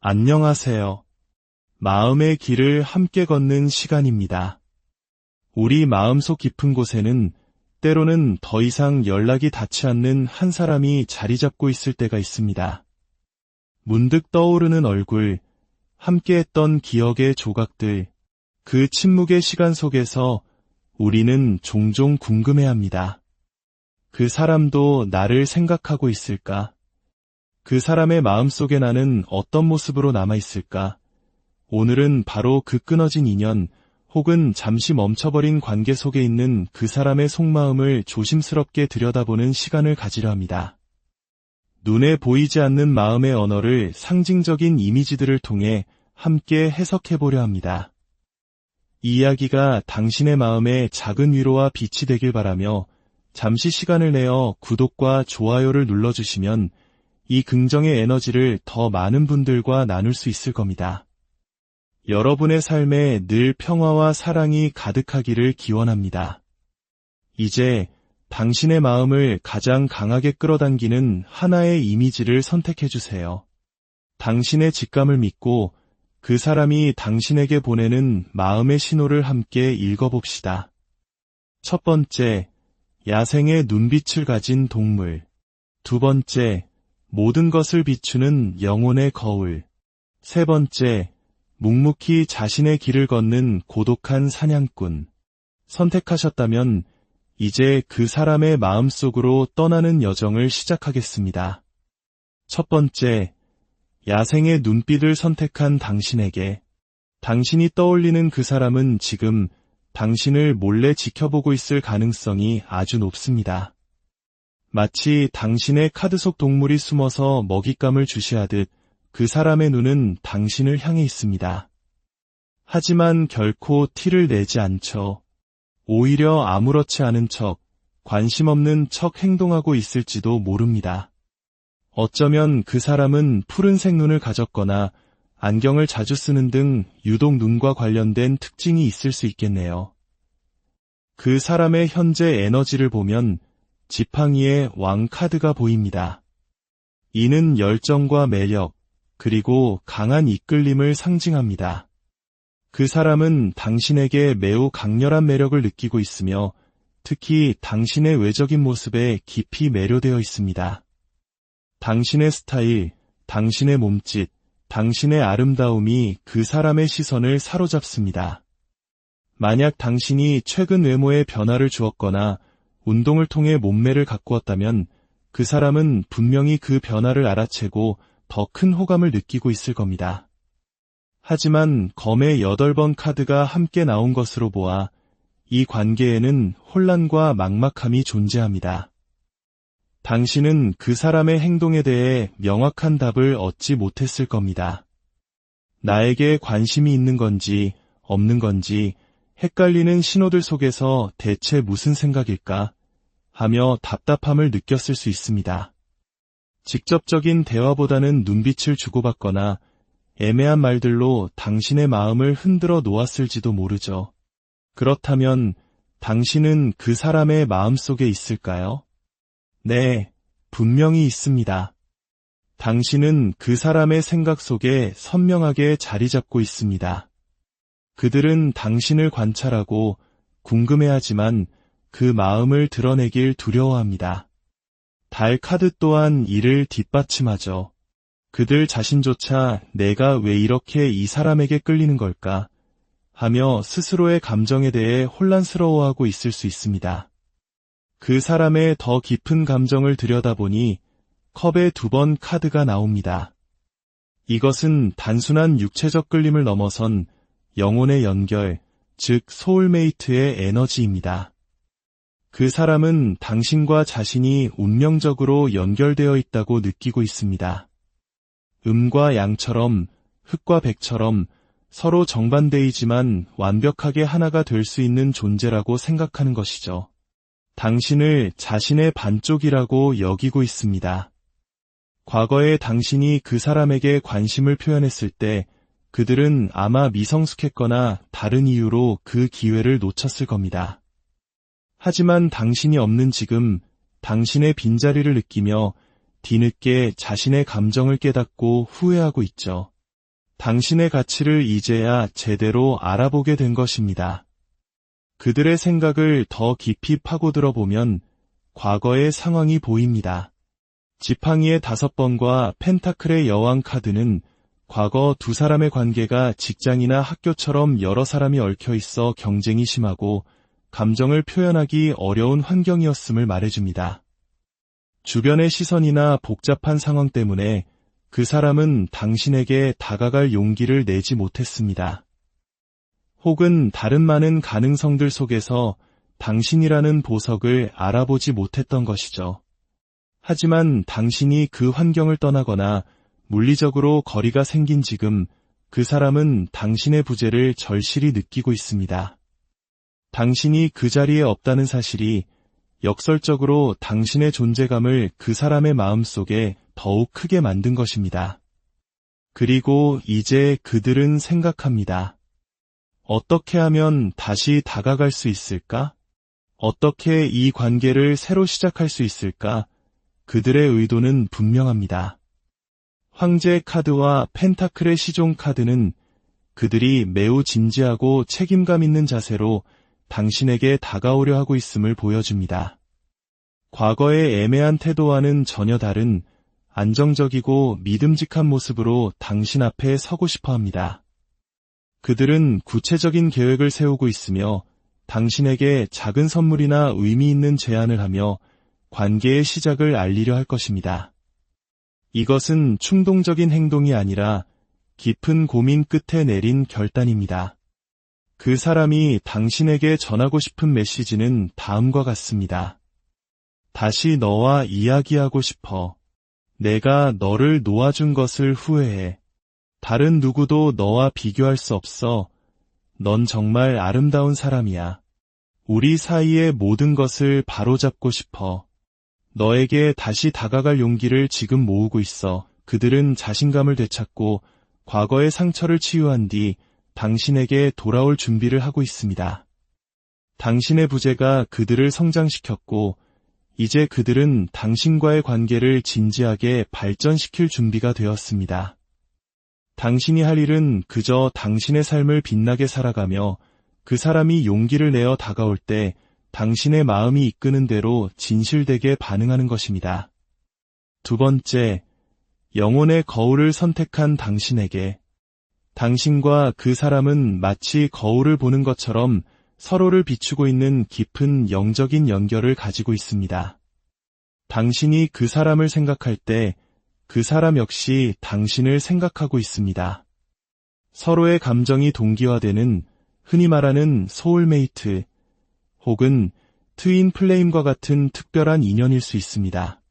안녕하세요. 마음의 길을 함께 걷는 시간입니다. 우리 마음속 깊은 곳에는 때로는 더 이상 연락이 닿지 않는 한 사람이 자리 잡고 있을 때가 있습니다. 문득 떠오르는 얼굴, 함께했던 기억의 조각들, 그 침묵의 시간 속에서 우리는 종종 궁금해합니다. 그 사람도 나를 생각하고 있을까? 그 사람의 마음속에 나는 어떤 모습으로 남아있을까? 오늘은 바로 그 끊어진 인연 혹은 잠시 멈춰버린 관계 속에 있는 그 사람의 속마음을 조심스럽게 들여다보는 시간을 가지려 합니다. 눈에 보이지 않는 마음의 언어를 상징적인 이미지들을 통해 함께 해석해보려 합니다. 이 이야기가 당신의 마음에 작은 위로와 빛이 되길 바라며 잠시 시간을 내어 구독과 좋아요를 눌러주시면 이 긍정의 에너지를 더 많은 분들과 나눌 수 있을 겁니다. 여러분의 삶에 늘 평화와 사랑이 가득하기를 기원합니다. 이제 당신의 마음을 가장 강하게 끌어당기는 하나의 이미지를 선택해주세요. 당신의 직감을 믿고 그 사람이 당신에게 보내는 마음의 신호를 함께 읽어봅시다. 첫 번째, 야생의 눈빛을 가진 동물. 두 번째, 모든 것을 비추는 영혼의 거울. 세 번째, 묵묵히 자신의 길을 걷는 고독한 사냥꾼. 선택하셨다면 이제 그 사람의 마음속으로 떠나는 여정을 시작하겠습니다. 첫 번째, 야생의 눈빛을 선택한 당신에게. 당신이 떠올리는 그 사람은 지금 당신을 몰래 지켜보고 있을 가능성이 아주 높습니다. 마치 당신의 카드 속 동물이 숨어서 먹잇감을 주시하듯 그 사람의 눈은 당신을 향해 있습니다. 하지만 결코 티를 내지 않죠. 오히려 아무렇지 않은 척, 관심 없는 척 행동하고 있을지도 모릅니다. 어쩌면 그 사람은 푸른색 눈을 가졌거나 안경을 자주 쓰는 등 유독 눈과 관련된 특징이 있을 수 있겠네요. 그 사람의 현재 에너지를 보면 지팡이의 왕 카드가 보입니다. 이는 열정과 매력, 그리고 강한 이끌림을 상징합니다. 그 사람은 당신에게 매우 강렬한 매력을 느끼고 있으며 특히 당신의 외적인 모습에 깊이 매료되어 있습니다. 당신의 스타일, 당신의 몸짓, 당신의 아름다움이 그 사람의 시선을 사로잡습니다. 만약 당신이 최근 외모에 변화를 주었거나 운동을 통해 몸매를 가꾸었다면 그 사람은 분명히 그 변화를 알아채고 더 큰 호감을 느끼고 있을 겁니다. 하지만 검의 8번 카드가 함께 나온 것으로 보아 이 관계에는 혼란과 막막함이 존재합니다. 당신은 그 사람의 행동에 대해 명확한 답을 얻지 못했을 겁니다. 나에게 관심이 있는 건지 없는 건지 헷갈리는 신호들 속에서 대체 무슨 생각일까 하며 답답함을 느꼈을 수 있습니다. 직접적인 대화보다는 눈빛을 주고받거나 애매한 말들로 당신의 마음을 흔들어 놓았을지도 모르죠. 그렇다면 당신은 그 사람의 마음속에 있을까요? 네, 분명히 있습니다. 당신은 그 사람의 생각 속에 선명하게 자리 잡고 있습니다. 그들은 당신을 관찰하고 궁금해하지만 그 마음을 드러내길 두려워합니다. 달 카드 또한 이를 뒷받침하죠. 그들 자신조차 내가 왜 이렇게 이 사람에게 끌리는 걸까 하며 스스로의 감정에 대해 혼란스러워하고 있을 수 있습니다. 그 사람의 더 깊은 감정을 들여다보니 컵의 2번 카드가 나옵니다. 이것은 단순한 육체적 끌림을 넘어선 영혼의 연결, 즉 소울메이트의 에너지입니다. 그 사람은 당신과 자신이 운명적으로 연결되어 있다고 느끼고 있습니다. 음과 양처럼, 흑과 백처럼 서로 정반대이지만 완벽하게 하나가 될 수 있는 존재라고 생각하는 것이죠. 당신을 자신의 반쪽이라고 여기고 있습니다. 과거에 당신이 그 사람에게 관심을 표현했을 때 그들은 아마 미성숙했거나 다른 이유로 그 기회를 놓쳤을 겁니다. 하지만 당신이 없는 지금 당신의 빈자리를 느끼며 뒤늦게 자신의 감정을 깨닫고 후회하고 있죠. 당신의 가치를 이제야 제대로 알아보게 된 것입니다. 그들의 생각을 더 깊이 파고들어 보면 과거의 상황이 보입니다. 지팡이의 5번과 펜타클의 여왕 카드는 과거 두 사람의 관계가 직장이나 학교처럼 여러 사람이 얽혀 있어 경쟁이 심하고 감정을 표현하기 어려운 환경이었음을 말해줍니다. 주변의 시선이나 복잡한 상황 때문에 그 사람은 당신에게 다가갈 용기를 내지 못했습니다. 혹은 다른 많은 가능성들 속에서 당신이라는 보석을 알아보지 못했던 것이죠. 하지만 당신이 그 환경을 떠나거나 물리적으로 거리가 생긴 지금 그 사람은 당신의 부재를 절실히 느끼고 있습니다. 당신이 그 자리에 없다는 사실이 역설적으로 당신의 존재감을 그 사람의 마음속에 더욱 크게 만든 것입니다. 그리고 이제 그들은 생각합니다. 어떻게 하면 다시 다가갈 수 있을까? 어떻게 이 관계를 새로 시작할 수 있을까? 그들의 의도는 분명합니다. 황제의 카드와 펜타클의 시종 카드는 그들이 매우 진지하고 책임감 있는 자세로 당신에게 다가오려 하고 있음을 보여줍니다. 과거의 애매한 태도와는 전혀 다른 안정적이고 믿음직한 모습으로 당신 앞에 서고 싶어 합니다. 그들은 구체적인 계획을 세우고 있으며 당신에게 작은 선물이나 의미 있는 제안을 하며 관계의 시작을 알리려 할 것입니다. 이것은 충동적인 행동이 아니라 깊은 고민 끝에 내린 결단입니다. 그 사람이 당신에게 전하고 싶은 메시지는 다음과 같습니다. 다시 너와 이야기하고 싶어. 내가 너를 놓아준 것을 후회해. 다른 누구도 너와 비교할 수 없어. 넌 정말 아름다운 사람이야. 우리 사이의 모든 것을 바로잡고 싶어. 너에게 다시 다가갈 용기를 지금 모으고 있어. 그들은 자신감을 되찾고 과거의 상처를 치유한 뒤 당신에게 돌아올 준비를 하고 있습니다. 당신의 부재가 그들을 성장시켰고 이제 그들은 당신과의 관계를 진지하게 발전시킬 준비가 되었습니다. 당신이 할 일은 그저 당신의 삶을 빛나게 살아가며 그 사람이 용기를 내어 다가올 때 당신의 마음이 이끄는 대로 진실되게 반응하는 것입니다. 2번째, 영혼의 거울을 선택한 당신에게. 당신과 그 사람은 마치 거울을 보는 것처럼 서로를 비추고 있는 깊은 영적인 연결을 가지고 있습니다. 당신이 그 사람을 생각할 때 그 사람 역시 당신을 생각하고 있습니다. 서로의 감정이 동기화되는 흔히 말하는 소울메이트 혹은 트윈 플레임과 같은 특별한 인연일 수 있습니다.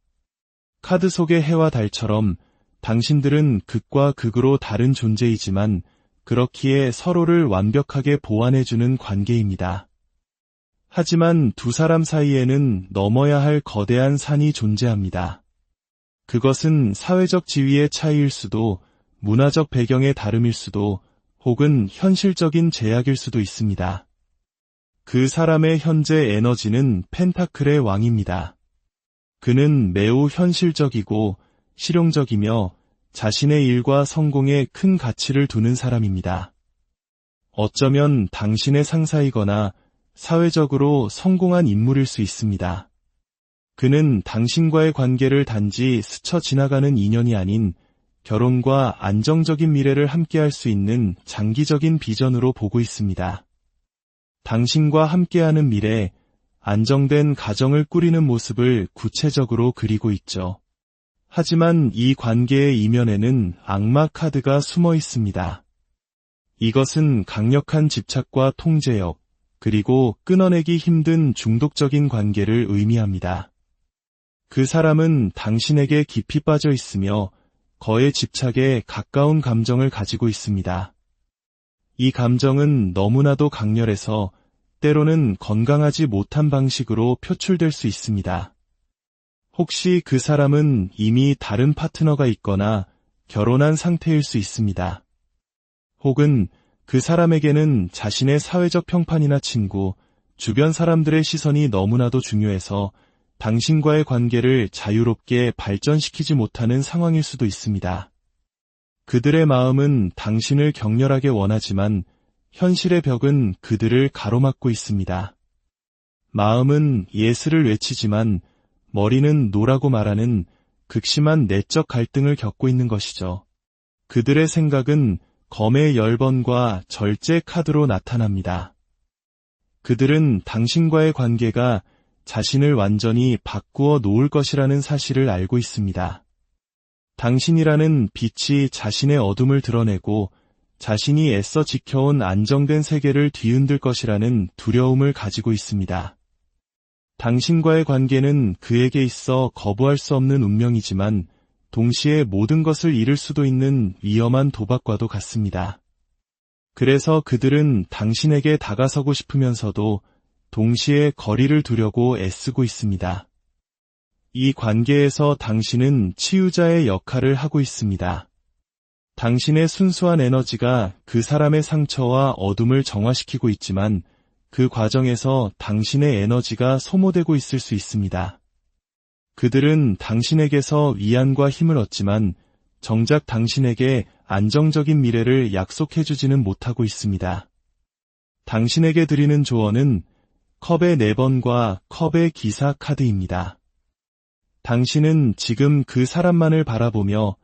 카드 속의 해와 달처럼 당신들은 극과 극으로 다른 존재이지만 그렇기에 서로를 완벽하게 보완해주는 관계입니다. 하지만 두 사람 사이에는 넘어야 할 거대한 산이 존재합니다. 그것은 사회적 지위의 차이일 수도, 문화적 배경의 다름일 수도, 혹은 현실적인 제약일 수도 있습니다. 그 사람의 현재 에너지는 펜타클의 왕입니다. 그는 매우 현실적이고 실용적이며 자신의 일과 성공에 큰 가치를 두는 사람입니다. 어쩌면 당신의 상사이거나 사회적으로 성공한 인물일 수 있습니다. 그는 당신과의 관계를 단지 스쳐 지나가는 인연이 아닌 결혼과 안정적인 미래를 함께할 수 있는 장기적인 비전으로 보고 있습니다. 당신과 함께하는 미래, 안정된 가정을 꾸리는 모습을 구체적으로 그리고 있죠. 하지만 이 관계의 이면에는 악마 카드가 숨어 있습니다. 이것은 강력한 집착과 통제력, 그리고 끊어내기 힘든 중독적인 관계를 의미합니다. 그 사람은 당신에게 깊이 빠져 있으며 거의 집착에 가까운 감정을 가지고 있습니다. 이 감정은 너무나도 강렬해서 때로는 건강하지 못한 방식으로 표출될 수 있습니다. 혹시 그 사람은 이미 다른 파트너가 있거나 결혼한 상태일 수 있습니다. 혹은 그 사람에게는 자신의 사회적 평판이나 친구, 주변 사람들의 시선이 너무나도 중요해서 당신과의 관계를 자유롭게 발전시키지 못하는 상황일 수도 있습니다. 그들의 마음은 당신을 격렬하게 원하지만 현실의 벽은 그들을 가로막고 있습니다. 마음은 예스를 외치지만 머리는 노라고 말하는 극심한 내적 갈등을 겪고 있는 것이죠. 그들의 생각은 검의 열번과 절제 카드로 나타납니다. 그들은 당신과의 관계가 자신을 완전히 바꾸어 놓을 것이라는 사실을 알고 있습니다. 당신이라는 빛이 자신의 어둠을 드러내고 자신이 애써 지켜온 안정된 세계를 뒤흔들 것이라는 두려움을 가지고 있습니다. 당신과의 관계는 그에게 있어 거부할 수 없는 운명이지만 동시에 모든 것을 잃을 수도 있는 위험한 도박과도 같습니다. 그래서 그들은 당신에게 다가서고 싶으면서도 동시에 거리를 두려고 애쓰고 있습니다. 이 관계에서 당신은 치유자의 역할을 하고 있습니다. 당신의 순수한 에너지가 그 사람의 상처와 어둠을 정화시키고 있지만 그 과정에서 당신의 에너지가 소모되고 있을 수 있습니다. 그들은 당신에게서 위안과 힘을 얻지만 정작 당신에게 안정적인 미래를 약속해주지는 못하고 있습니다. 당신에게 드리는 조언은 컵의 4번과 컵의 기사 카드입니다. 당신은 지금 그 사람만을 바라보며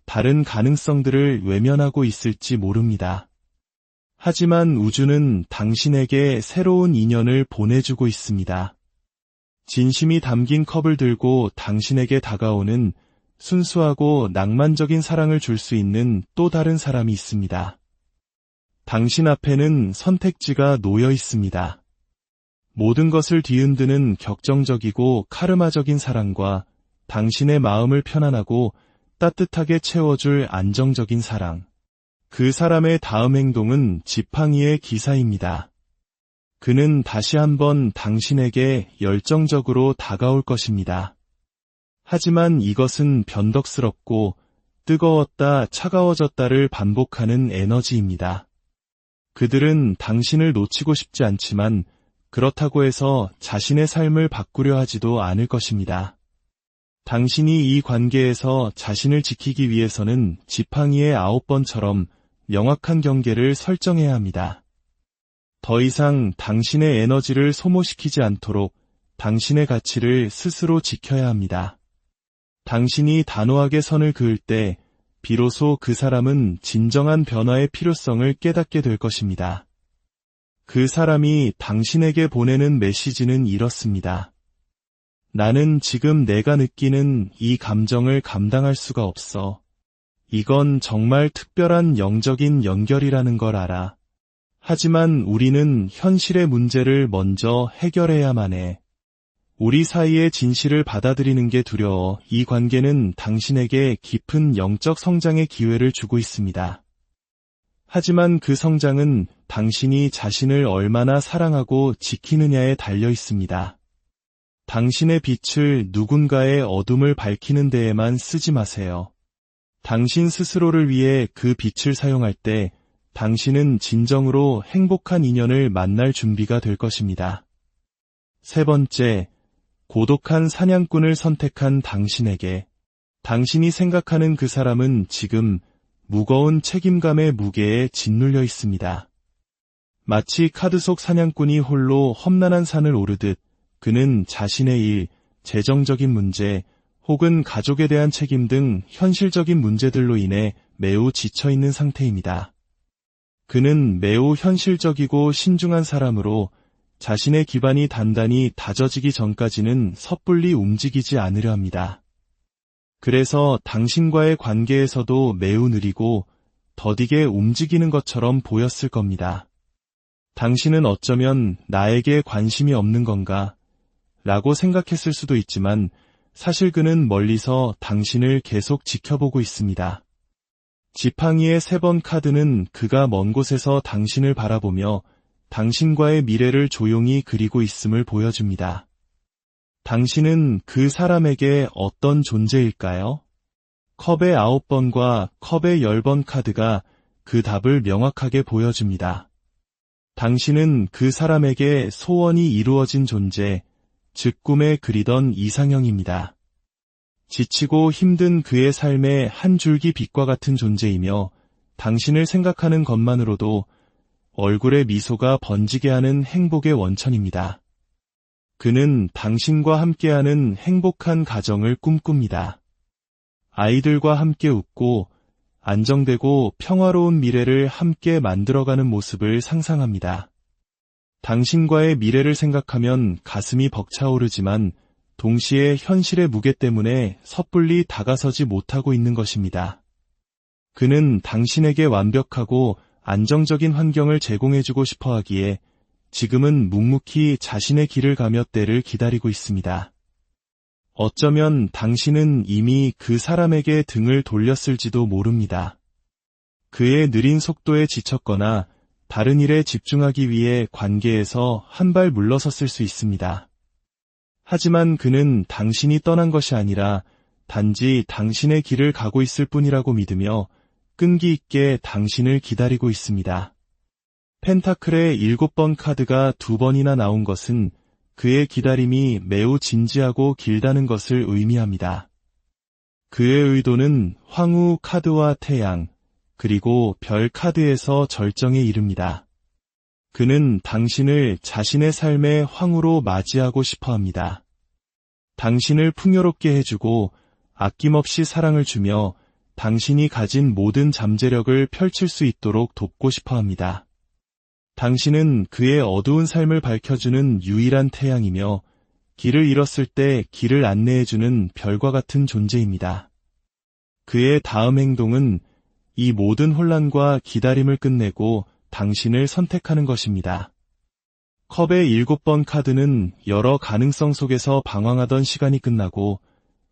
다른 가능성들을 외면하고 있을지 모릅니다. 하지만 우주는 당신에게 새로운 인연을 보내주고 있습니다. 진심이 담긴 컵을 들고 당신에게 다가오는 순수하고 낭만적인 사랑을 줄 수 있는 또 다른 사람이 있습니다. 당신 앞에는 선택지가 놓여 있습니다. 모든 것을 뒤흔드는 격정적이고 카르마적인 사랑과 당신의 마음을 편안하고 따뜻하게 채워줄 안정적인 사랑. 그 사람의 다음 행동은 지팡이의 기사입니다. 그는 다시 한번 당신에게 열정적으로 다가올 것입니다. 하지만 이것은 변덕스럽고 뜨거웠다 차가워졌다를 반복하는 에너지입니다. 그들은 당신을 놓치고 싶지 않지만 그렇다고 해서 자신의 삶을 바꾸려 하지도 않을 것입니다. 당신이 이 관계에서 자신을 지키기 위해서는 지팡이의 9번처럼 명확한 경계를 설정해야 합니다. 더 이상 당신의 에너지를 소모시키지 않도록 당신의 가치를 스스로 지켜야 합니다. 당신이 단호하게 선을 그을 때 비로소 그 사람은 진정한 변화의 필요성을 깨닫게 될 것입니다. 그 사람이 당신에게 보내는 메시지는 이렇습니다. 나는 지금 내가 느끼는 이 감정을 감당할 수가 없어. 이건 정말 특별한 영적인 연결이라는 걸 알아. 하지만 우리는 현실의 문제를 먼저 해결해야만 해. 우리 사이의 진실을 받아들이는 게 두려워. 이 관계는 당신에게 깊은 영적 성장의 기회를 주고 있습니다. 하지만 그 성장은 당신이 자신을 얼마나 사랑하고 지키느냐에 달려 있습니다. 당신의 빛을 누군가의 어둠을 밝히는 데에만 쓰지 마세요. 당신 스스로를 위해 그 빛을 사용할 때 당신은 진정으로 행복한 인연을 만날 준비가 될 것입니다. 3번째, 고독한 사냥꾼을 선택한 당신에게. 당신이 생각하는 그 사람은 지금 무거운 책임감의 무게에 짓눌려 있습니다. 마치 카드 속 사냥꾼이 홀로 험난한 산을 오르듯 그는 자신의 일, 재정적인 문제, 혹은 가족에 대한 책임 등 현실적인 문제들로 인해 매우 지쳐있는 상태입니다. 그는 매우 현실적이고 신중한 사람으로 자신의 기반이 단단히 다져지기 전까지는 섣불리 움직이지 않으려 합니다. 그래서 당신과의 관계에서도 매우 느리고 더디게 움직이는 것처럼 보였을 겁니다. 당신은 어쩌면 나에게 관심이 없는 건가? 라고 생각했을 수도 있지만 사실 그는 멀리서 당신을 계속 지켜보고 있습니다. 지팡이의 3번 카드는 그가 먼 곳에서 당신을 바라보며 당신과의 미래를 조용히 그리고 있음을 보여줍니다. 당신은 그 사람에게 어떤 존재일까요? 컵의 9번과 컵의 10번 카드가 그 답을 명확하게 보여줍니다. 당신은 그 사람에게 소원이 이루어진 존재, 즉 꿈에 그리던 이상형입니다. 지치고 힘든 그의 삶의 한 줄기 빛과 같은 존재이며 당신을 생각하는 것만으로도 얼굴에 미소가 번지게 하는 행복의 원천입니다. 그는 당신과 함께하는 행복한 가정을 꿈꿉니다. 아이들과 함께 웃고 안정되고 평화로운 미래를 함께 만들어가는 모습을 상상합니다. 당신과의 미래를 생각하면 가슴이 벅차오르지만 동시에 현실의 무게 때문에 섣불리 다가서지 못하고 있는 것입니다. 그는 당신에게 완벽하고 안정적인 환경을 제공해주고 싶어 하기에 지금은 묵묵히 자신의 길을 가며 때를 기다리고 있습니다. 어쩌면 당신은 이미 그 사람에게 등을 돌렸을지도 모릅니다. 그의 느린 속도에 지쳤거나 다른 일에 집중하기 위해 관계에서 한 발 물러섰을 수 있습니다. 하지만 그는 당신이 떠난 것이 아니라 단지 당신의 길을 가고 있을 뿐이라고 믿으며 끈기 있게 당신을 기다리고 있습니다. 펜타클의 7번 카드가 2번이나 나온 것은 그의 기다림이 매우 진지하고 길다는 것을 의미합니다. 그의 의도는 황후 카드와 태양, 그리고 별 카드에서 절정에 이릅니다. 그는 당신을 자신의 삶의 황후로 맞이하고 싶어 합니다. 당신을 풍요롭게 해주고 아낌없이 사랑을 주며 당신이 가진 모든 잠재력을 펼칠 수 있도록 돕고 싶어 합니다. 당신은 그의 어두운 삶을 밝혀주는 유일한 태양이며 길을 잃었을 때 길을 안내해주는 별과 같은 존재입니다. 그의 다음 행동은 이 모든 혼란과 기다림을 끝내고 당신을 선택하는 것입니다. 컵의 7번 카드는 여러 가능성 속에서 방황하던 시간이 끝나고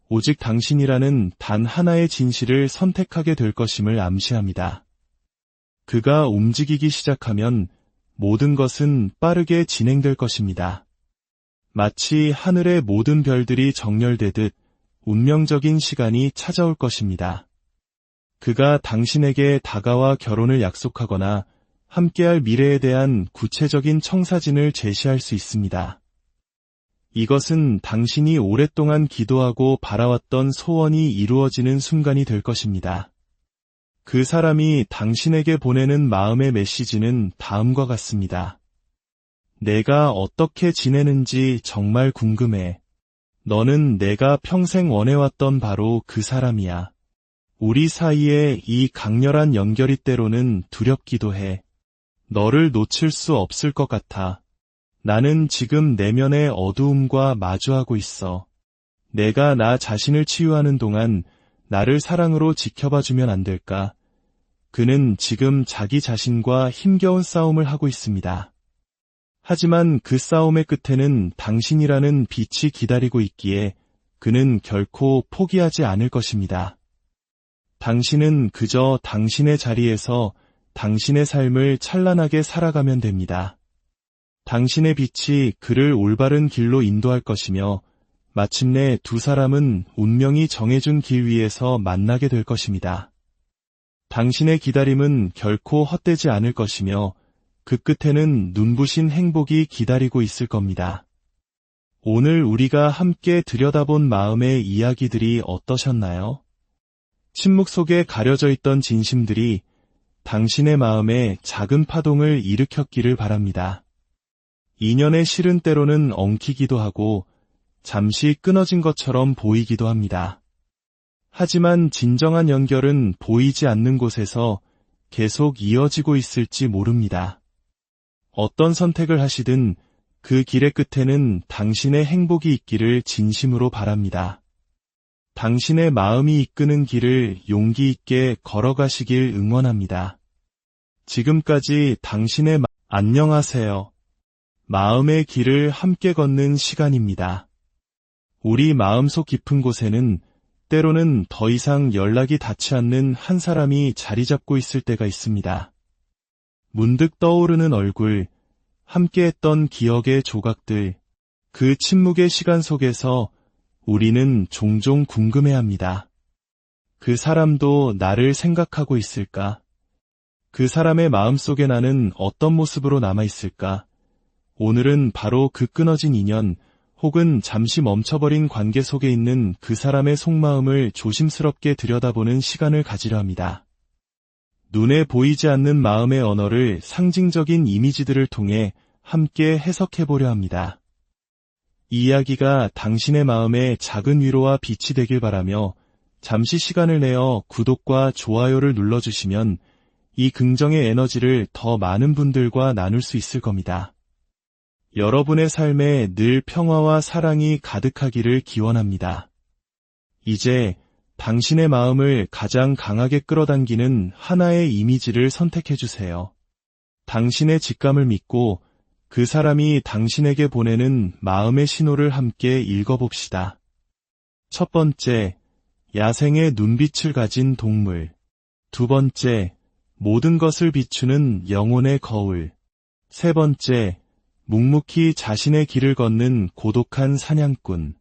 오직 당신이라는 단 하나의 진실을 선택하게 될 것임을 암시합니다. 그가 움직이기 시작하면 모든 것은 빠르게 진행될 것입니다. 마치 하늘의 모든 별들이 정렬되듯 운명적인 시간이 찾아올 것입니다. 그가 당신에게 다가와 결혼을 약속하거나 함께할 미래에 대한 구체적인 청사진을 제시할 수 있습니다. 이것은 당신이 오랫동안 기도하고 바라왔던 소원이 이루어지는 순간이 될 것입니다. 그 사람이 당신에게 보내는 마음의 메시지는 다음과 같습니다. 내가 어떻게 지내는지 정말 궁금해. 너는 내가 평생 원해왔던 바로 그 사람이야. 우리 사이에 이 강렬한 연결이 때로는 두렵기도 해. 너를 놓칠 수 없을 것 같아. 나는 지금 내면의 어두움과 마주하고 있어. 내가 나 자신을 치유하는 동안 나를 사랑으로 지켜봐주면 안 될까? 그는 지금 자기 자신과 힘겨운 싸움을 하고 있습니다. 하지만 그 싸움의 끝에는 당신이라는 빛이 기다리고 있기에 그는 결코 포기하지 않을 것입니다. 당신은 그저 당신의 자리에서 당신의 삶을 찬란하게 살아가면 됩니다. 당신의 빛이 그를 올바른 길로 인도할 것이며 마침내 두 사람은 운명이 정해준 길 위에서 만나게 될 것입니다. 당신의 기다림은 결코 헛되지 않을 것이며 그 끝에는 눈부신 행복이 기다리고 있을 겁니다. 오늘 우리가 함께 들여다본 마음의 이야기들이 어떠셨나요? 침묵 속에 가려져 있던 진심들이 당신의 마음에 작은 파동을 일으켰기를 바랍니다. 인연의 실은 때로는 엉키기도 하고 잠시 끊어진 것처럼 보이기도 합니다. 하지만 진정한 연결은 보이지 않는 곳에서 계속 이어지고 있을지 모릅니다. 어떤 선택을 하시든 그 길의 끝에는 당신의 행복이 있기를 진심으로 바랍니다. 당신의 마음이 이끄는 길을 용기 있게 걸어가시길 응원합니다. 지금까지 당신의 안녕하세요. 마음의 길을 함께 걷는 시간입니다. 우리 마음속 깊은 곳에는 때로는 더 이상 연락이 닿지 않는 한 사람이 자리 잡고 있을 때가 있습니다. 문득 떠오르는 얼굴, 함께했던 기억의 조각들, 그 침묵의 시간 속에서 우리는 종종 궁금해합니다. 그 사람도 나를 생각하고 있을까? 그 사람의 마음속에 나는 어떤 모습으로 남아있을까? 오늘은 바로 그 끊어진 인연, 혹은 잠시 멈춰버린 관계 속에 있는 그 사람의 속마음을 조심스럽게 들여다보는 시간을 가지려 합니다. 눈에 보이지 않는 마음의 언어를 상징적인 이미지들을 통해 함께 해석해보려 합니다. 이 이야기가 당신의 마음에 작은 위로와 빛이 되길 바라며 잠시 시간을 내어 구독과 좋아요를 눌러주시면 이 긍정의 에너지를 더 많은 분들과 나눌 수 있을 겁니다. 여러분의 삶에 늘 평화와 사랑이 가득하기를 기원합니다. 이제 당신의 마음을 가장 강하게 끌어당기는 하나의 이미지를 선택해주세요. 당신의 직감을 믿고 그 사람이 당신에게 보내는 마음의 신호를 함께 읽어봅시다. 첫 번째, 야생의 눈빛을 가진 동물. 두 번째, 모든 것을 비추는 영혼의 거울. 세 번째, 묵묵히 자신의 길을 걷는 고독한 사냥꾼.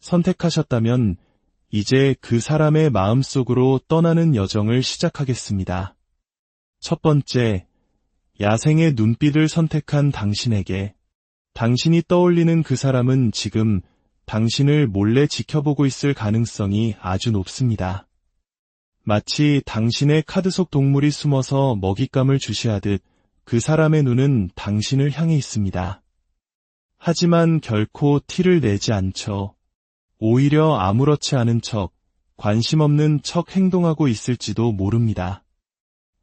선택하셨다면 이제 그 사람의 마음속으로 떠나는 여정을 시작하겠습니다. 첫 번째, 야생의 눈빛을 선택한 당신에게. 당신이 떠올리는 그 사람은 지금 당신을 몰래 지켜보고 있을 가능성이 아주 높습니다. 마치 당신의 카드 속 동물이 숨어서 먹잇감을 주시하듯 그 사람의 눈은 당신을 향해 있습니다. 하지만 결코 티를 내지 않죠. 오히려 아무렇지 않은 척, 관심 없는 척 행동하고 있을지도 모릅니다.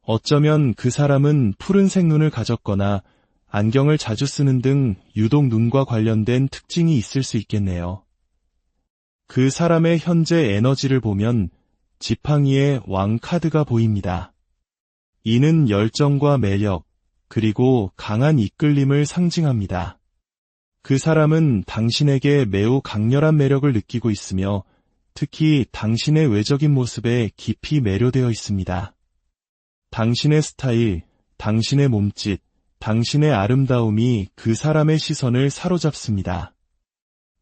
어쩌면 그 사람은 푸른색 눈을 가졌거나 안경을 자주 쓰는 등 유독 눈과 관련된 특징이 있을 수 있겠네요. 그 사람의 현재 에너지를 보면 지팡이의 왕 카드가 보입니다. 이는 열정과 매력, 그리고 강한 이끌림을 상징합니다. 그 사람은 당신에게 매우 강렬한 매력을 느끼고 있으며 특히 당신의 외적인 모습에 깊이 매료되어 있습니다. 당신의 스타일, 당신의 몸짓, 당신의 아름다움이 그 사람의 시선을 사로잡습니다.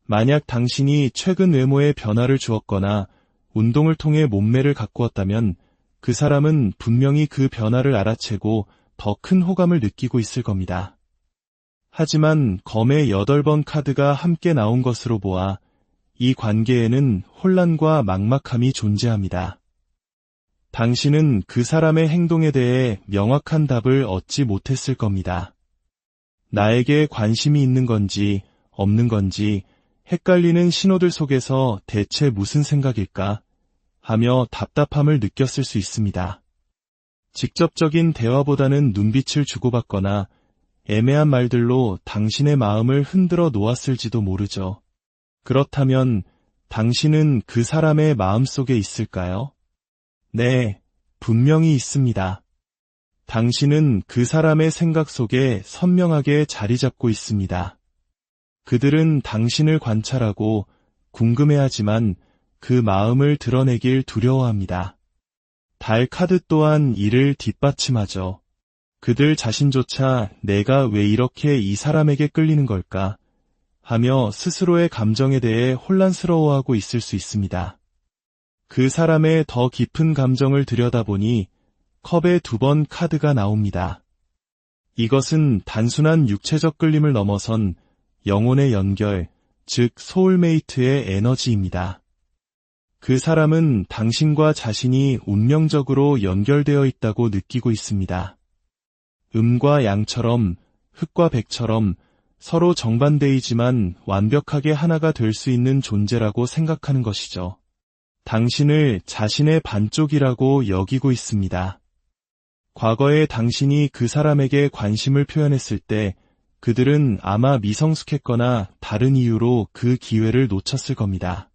만약 당신이 최근 외모에 변화를 주었거나 운동을 통해 몸매를 가꾸었다면 그 사람은 분명히 그 변화를 알아채고 더 큰 호감을 느끼고 있을 겁니다. 하지만 검의 8번 카드가 함께 나온 것으로 보아 이 관계에는 혼란과 막막함이 존재합니다. 당신은 그 사람의 행동에 대해 명확한 답을 얻지 못했을 겁니다. 나에게 관심이 있는 건지 없는 건지 헷갈리는 신호들 속에서 대체 무슨 생각일까 하며 답답함을 느꼈을 수 있습니다. 직접적인 대화보다는 눈빛을 주고받거나 애매한 말들로 당신의 마음을 흔들어 놓았을지도 모르죠. 그렇다면 당신은 그 사람의 마음속에 있을까요? 네, 분명히 있습니다. 당신은 그 사람의 생각 속에 선명하게 자리 잡고 있습니다. 그들은 당신을 관찰하고 궁금해하지만 그 마음을 드러내길 두려워합니다. 달 카드 또한 이를 뒷받침하죠. 그들 자신조차 내가 왜 이렇게 이 사람에게 끌리는 걸까 하며 스스로의 감정에 대해 혼란스러워하고 있을 수 있습니다. 그 사람의 더 깊은 감정을 들여다보니 컵의 2번 카드가 나옵니다. 이것은 단순한 육체적 끌림을 넘어선 영혼의 연결, 즉 소울메이트의 에너지입니다. 그 사람은 당신과 자신이 운명적으로 연결되어 있다고 느끼고 있습니다. 음과 양처럼, 흑과 백처럼 서로 정반대이지만 완벽하게 하나가 될 수 있는 존재라고 생각하는 것이죠. 당신을 자신의 반쪽이라고 여기고 있습니다. 과거에 당신이 그 사람에게 관심을 표현했을 때 그들은 아마 미성숙했거나 다른 이유로 그 기회를 놓쳤을 겁니다.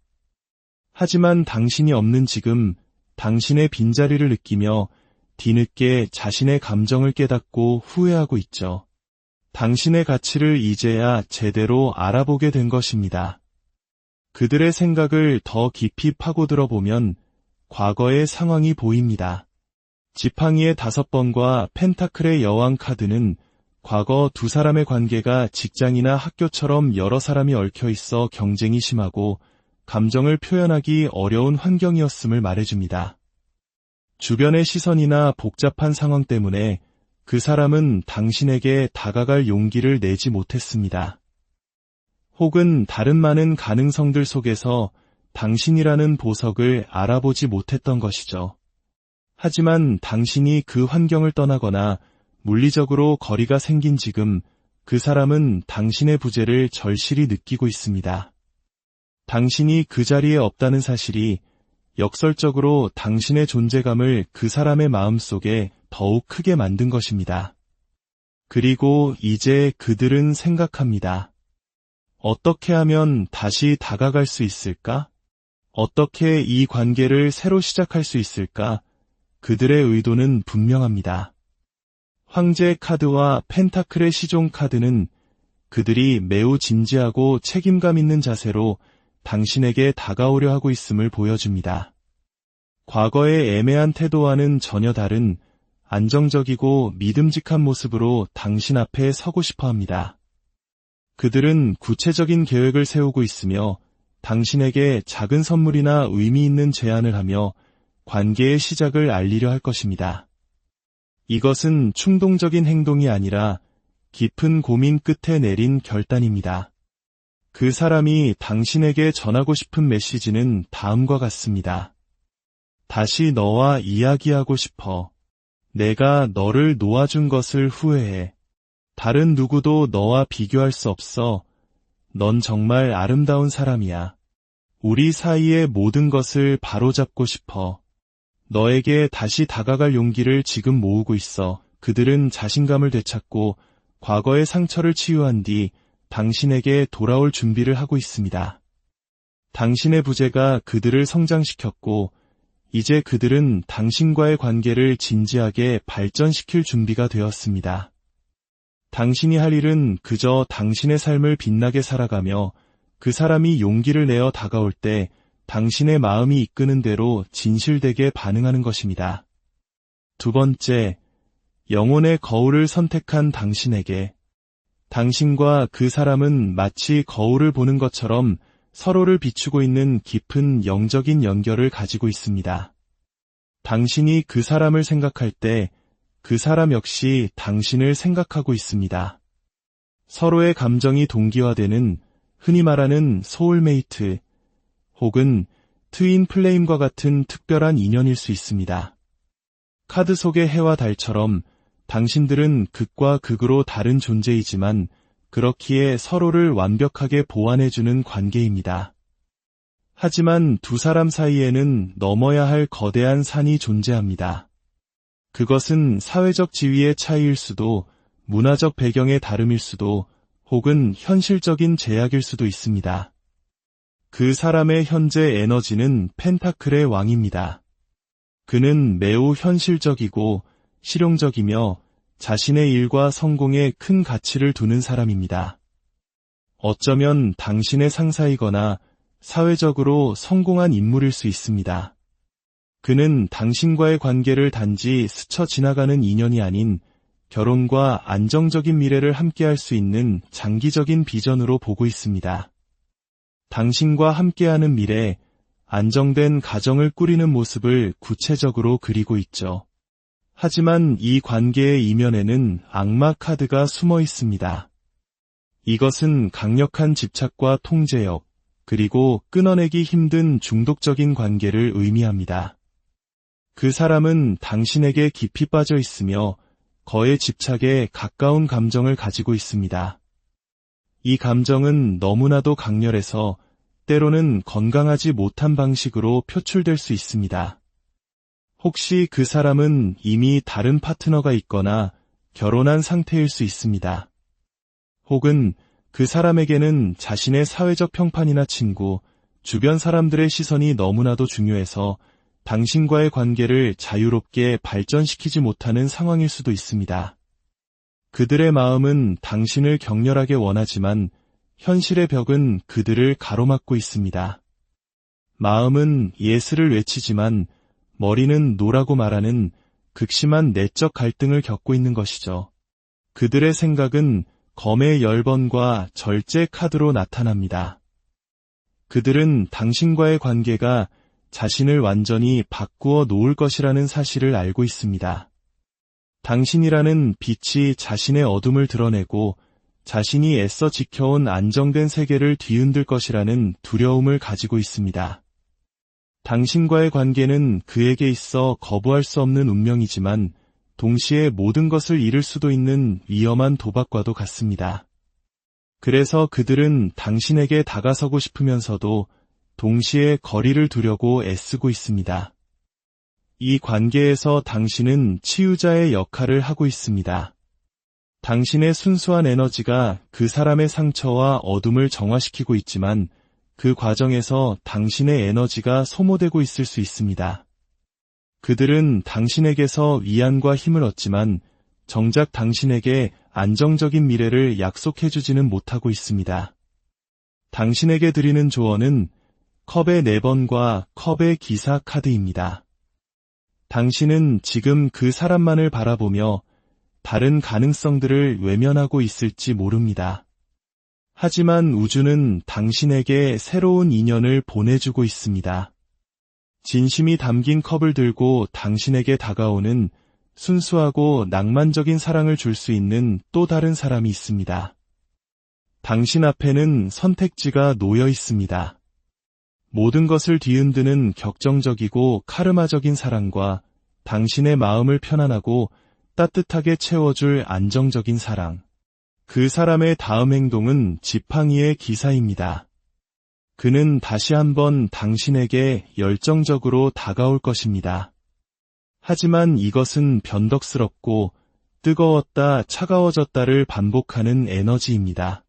하지만 당신이 없는 지금 당신의 빈자리를 느끼며 뒤늦게 자신의 감정을 깨닫고 후회하고 있죠. 당신의 가치를 이제야 제대로 알아보게 된 것입니다. 그들의 생각을 더 깊이 파고들어 보면 과거의 상황이 보입니다. 지팡이의 5번과 펜타클의 여왕 카드는 과거 두 사람의 관계가 직장이나 학교처럼 여러 사람이 얽혀 있어 경쟁이 심하고 감정을 표현하기 어려운 환경이었음을 말해줍니다. 주변의 시선이나 복잡한 상황 때문에 그 사람은 당신에게 다가갈 용기를 내지 못했습니다. 혹은 다른 많은 가능성들 속에서 당신이라는 보석을 알아보지 못했던 것이죠. 하지만 당신이 그 환경을 떠나거나 물리적으로 거리가 생긴 지금 그 사람은 당신의 부재를 절실히 느끼고 있습니다. 당신이 그 자리에 없다는 사실이 역설적으로 당신의 존재감을 그 사람의 마음속에 더욱 크게 만든 것입니다. 그리고 이제 그들은 생각합니다. 어떻게 하면 다시 다가갈 수 있을까? 어떻게 이 관계를 새로 시작할 수 있을까? 그들의 의도는 분명합니다. 황제의 카드와 펜타클의 시종 카드는 그들이 매우 진지하고 책임감 있는 자세로 당신에게 다가오려 하고 있음을 보여줍니다. 과거의 애매한 태도와는 전혀 다른 안정적이고 믿음직한 모습으로 당신 앞에 서고 싶어 합니다. 그들은 구체적인 계획을 세우고 있으며 당신에게 작은 선물이나 의미 있는 제안을 하며 관계의 시작을 알리려 할 것입니다. 이것은 충동적인 행동이 아니라 깊은 고민 끝에 내린 결단입니다. 그 사람이 당신에게 전하고 싶은 메시지는 다음과 같습니다. 다시 너와 이야기하고 싶어. 내가 너를 놓아준 것을 후회해. 다른 누구도 너와 비교할 수 없어. 넌 정말 아름다운 사람이야. 우리 사이의 모든 것을 바로잡고 싶어. 너에게 다시 다가갈 용기를 지금 모으고 있어. 그들은 자신감을 되찾고 과거의 상처를 치유한 뒤 당신에게 돌아올 준비를 하고 있습니다. 당신의 부재가 그들을 성장시켰고 이제 그들은 당신과의 관계를 진지하게 발전시킬 준비가 되었습니다. 당신이 할 일은 그저 당신의 삶을 빛나게 살아가며 그 사람이 용기를 내어 다가올 때 당신의 마음이 이끄는 대로 진실되게 반응하는 것입니다. 두 번째, 영혼의 거울을 선택한 당신에게. 당신과 그 사람은 마치 거울을 보는 것처럼 서로를 비추고 있는 깊은 영적인 연결을 가지고 있습니다. 당신이 그 사람을 생각할 때 그 사람 역시 당신을 생각하고 있습니다. 서로의 감정이 동기화되는 흔히 말하는 소울메이트 혹은 트윈 플레임과 같은 특별한 인연일 수 있습니다. 카드 속의 해와 달처럼 당신들은 극과 극으로 다른 존재이지만 그렇기에 서로를 완벽하게 보완해주는 관계입니다. 하지만 두 사람 사이에는 넘어야 할 거대한 산이 존재합니다. 그것은 사회적 지위의 차이일 수도, 문화적 배경의 다름일 수도, 혹은 현실적인 제약일 수도 있습니다. 그 사람의 현재 에너지는 펜타클의 왕입니다. 그는 매우 현실적이고 실용적이며 자신의 일과 성공에 큰 가치를 두는 사람입니다. 어쩌면 당신의 상사이거나 사회적으로 성공한 인물일 수 있습니다. 그는 당신과의 관계를 단지 스쳐 지나가는 인연이 아닌 결혼과 안정적인 미래를 함께할 수 있는 장기적인 비전으로 보고 있습니다. 당신과 함께하는 미래, 안정된 가정을 꾸리는 모습을 구체적으로 그리고 있죠. 하지만 이 관계의 이면에는 악마 카드가 숨어 있습니다. 이것은 강력한 집착과 통제력, 그리고 끊어내기 힘든 중독적인 관계를 의미합니다. 그 사람은 당신에게 깊이 빠져 있으며 거의 집착에 가까운 감정을 가지고 있습니다. 이 감정은 너무나도 강렬해서 때로는 건강하지 못한 방식으로 표출될 수 있습니다. 혹시 그 사람은 이미 다른 파트너가 있거나 결혼한 상태일 수 있습니다. 혹은 그 사람에게는 자신의 사회적 평판이나 친구, 주변 사람들의 시선이 너무나도 중요해서 당신과의 관계를 자유롭게 발전시키지 못하는 상황일 수도 있습니다. 그들의 마음은 당신을 격렬하게 원하지만 현실의 벽은 그들을 가로막고 있습니다. 마음은 예스를 외치지만 머리는 노라고 말하는 극심한 내적 갈등을 겪고 있는 것이죠. 그들의 생각은 검의 열번과 절제 카드로 나타납니다. 그들은 당신과의 관계가 자신을 완전히 바꾸어 놓을 것이라는 사실을 알고 있습니다. 당신이라는 빛이 자신의 어둠을 드러내고 자신이 애써 지켜온 안정된 세계를 뒤흔들 것이라는 두려움을 가지고 있습니다. 당신과의 관계는 그에게 있어 거부할 수 없는 운명이지만 동시에 모든 것을 잃을 수도 있는 위험한 도박과도 같습니다. 그래서 그들은 당신에게 다가서고 싶으면서도 동시에 거리를 두려고 애쓰고 있습니다. 이 관계에서 당신은 치유자의 역할을 하고 있습니다. 당신의 순수한 에너지가 그 사람의 상처와 어둠을 정화시키고 있지만 그 과정에서 당신의 에너지가 소모되고 있을 수 있습니다. 그들은 당신에게서 위안과 힘을 얻지만 정작 당신에게 안정적인 미래를 약속해주지는 못하고 있습니다. 당신에게 드리는 조언은 컵의 4번과 컵의 기사 카드입니다. 당신은 지금 그 사람만을 바라보며 다른 가능성들을 외면하고 있을지 모릅니다. 하지만 우주는 당신에게 새로운 인연을 보내주고 있습니다. 진심이 담긴 컵을 들고 당신에게 다가오는 순수하고 낭만적인 사랑을 줄 수 있는 또 다른 사람이 있습니다. 당신 앞에는 선택지가 놓여 있습니다. 모든 것을 뒤흔드는 격정적이고 카르마적인 사랑과 당신의 마음을 편안하고 따뜻하게 채워줄 안정적인 사랑. 그 사람의 다음 행동은 지팡이의 기사입니다. 그는 다시 한번 당신에게 열정적으로 다가올 것입니다. 하지만 이것은 변덕스럽고 뜨거웠다 차가워졌다를 반복하는 에너지입니다.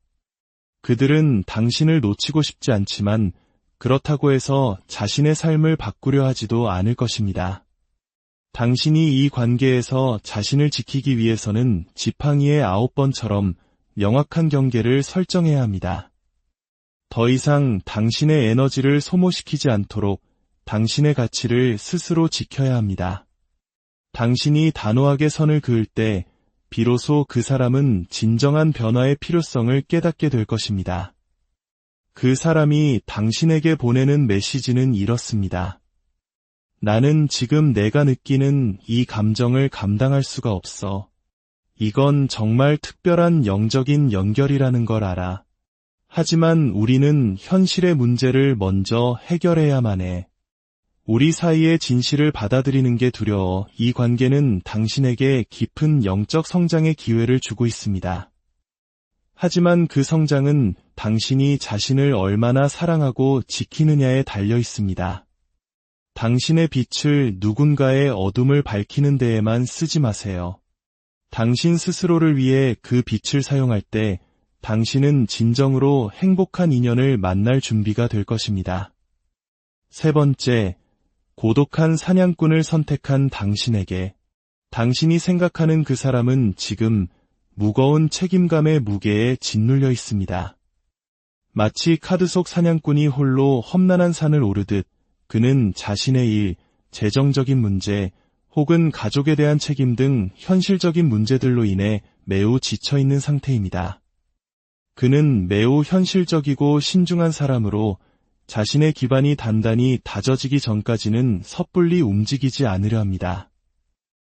그들은 당신을 놓치고 싶지 않지만 그렇다고 해서 자신의 삶을 바꾸려 하지도 않을 것입니다. 당신이 이 관계에서 자신을 지키기 위해서는 지팡이의 9번처럼 명확한 경계를 설정해야 합니다. 더 이상 당신의 에너지를 소모시키지 않도록 당신의 가치를 스스로 지켜야 합니다. 당신이 단호하게 선을 그을 때 비로소 그 사람은 진정한 변화의 필요성을 깨닫게 될 것입니다. 그 사람이 당신에게 보내는 메시지는 이렇습니다. 나는 지금 내가 느끼는 이 감정을 감당할 수가 없어. 이건 정말 특별한 영적인 연결이라는 걸 알아. 하지만 우리는 현실의 문제를 먼저 해결해야만 해. 우리 사이의 진실을 받아들이는 게 두려워. 이 관계는 당신에게 깊은 영적 성장의 기회를 주고 있습니다. 하지만 그 성장은 당신이 자신을 얼마나 사랑하고 지키느냐에 달려 있습니다. 당신의 빛을 누군가의 어둠을 밝히는 데에만 쓰지 마세요. 당신 스스로를 위해 그 빛을 사용할 때 당신은 진정으로 행복한 인연을 만날 준비가 될 것입니다. 3번째, 고독한 사냥꾼을 선택한 당신에게. 당신이 생각하는 그 사람은 지금 무거운 책임감의 무게에 짓눌려 있습니다. 마치 카드 속 사냥꾼이 홀로 험난한 산을 오르듯 그는 자신의 일, 재정적인 문제, 혹은 가족에 대한 책임 등 현실적인 문제들로 인해 매우 지쳐있는 상태입니다. 그는 매우 현실적이고 신중한 사람으로 자신의 기반이 단단히 다져지기 전까지는 섣불리 움직이지 않으려 합니다.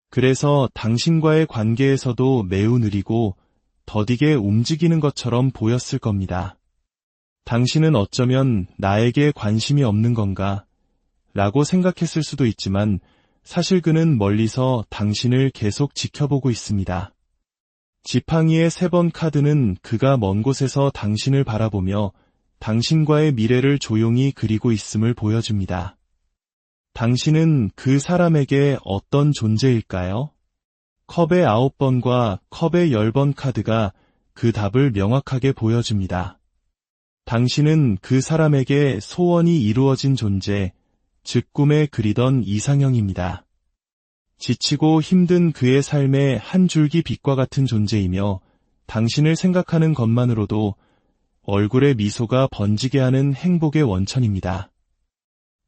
그래서 당신과의 관계에서도 매우 느리고 더디게 움직이는 것처럼 보였을 겁니다. 당신은 어쩌면 나에게 관심이 없는 건가? 라고 생각했을 수도 있지만 사실 그는 멀리서 당신을 계속 지켜보고 있습니다. 지팡이의 3번 카드는 그가 먼 곳에서 당신을 바라보며 당신과의 미래를 조용히 그리고 있음을 보여줍니다. 당신은 그 사람에게 어떤 존재일까요? 컵의 9번과 컵의 10번 카드가 그 답을 명확하게 보여줍니다. 당신은 그 사람에게 소원이 이루어진 존재, 즉 꿈에 그리던 이상형입니다. 지치고 힘든 그의 삶의 한 줄기 빛과 같은 존재이며 당신을 생각하는 것만으로도 얼굴에 미소가 번지게 하는 행복의 원천입니다.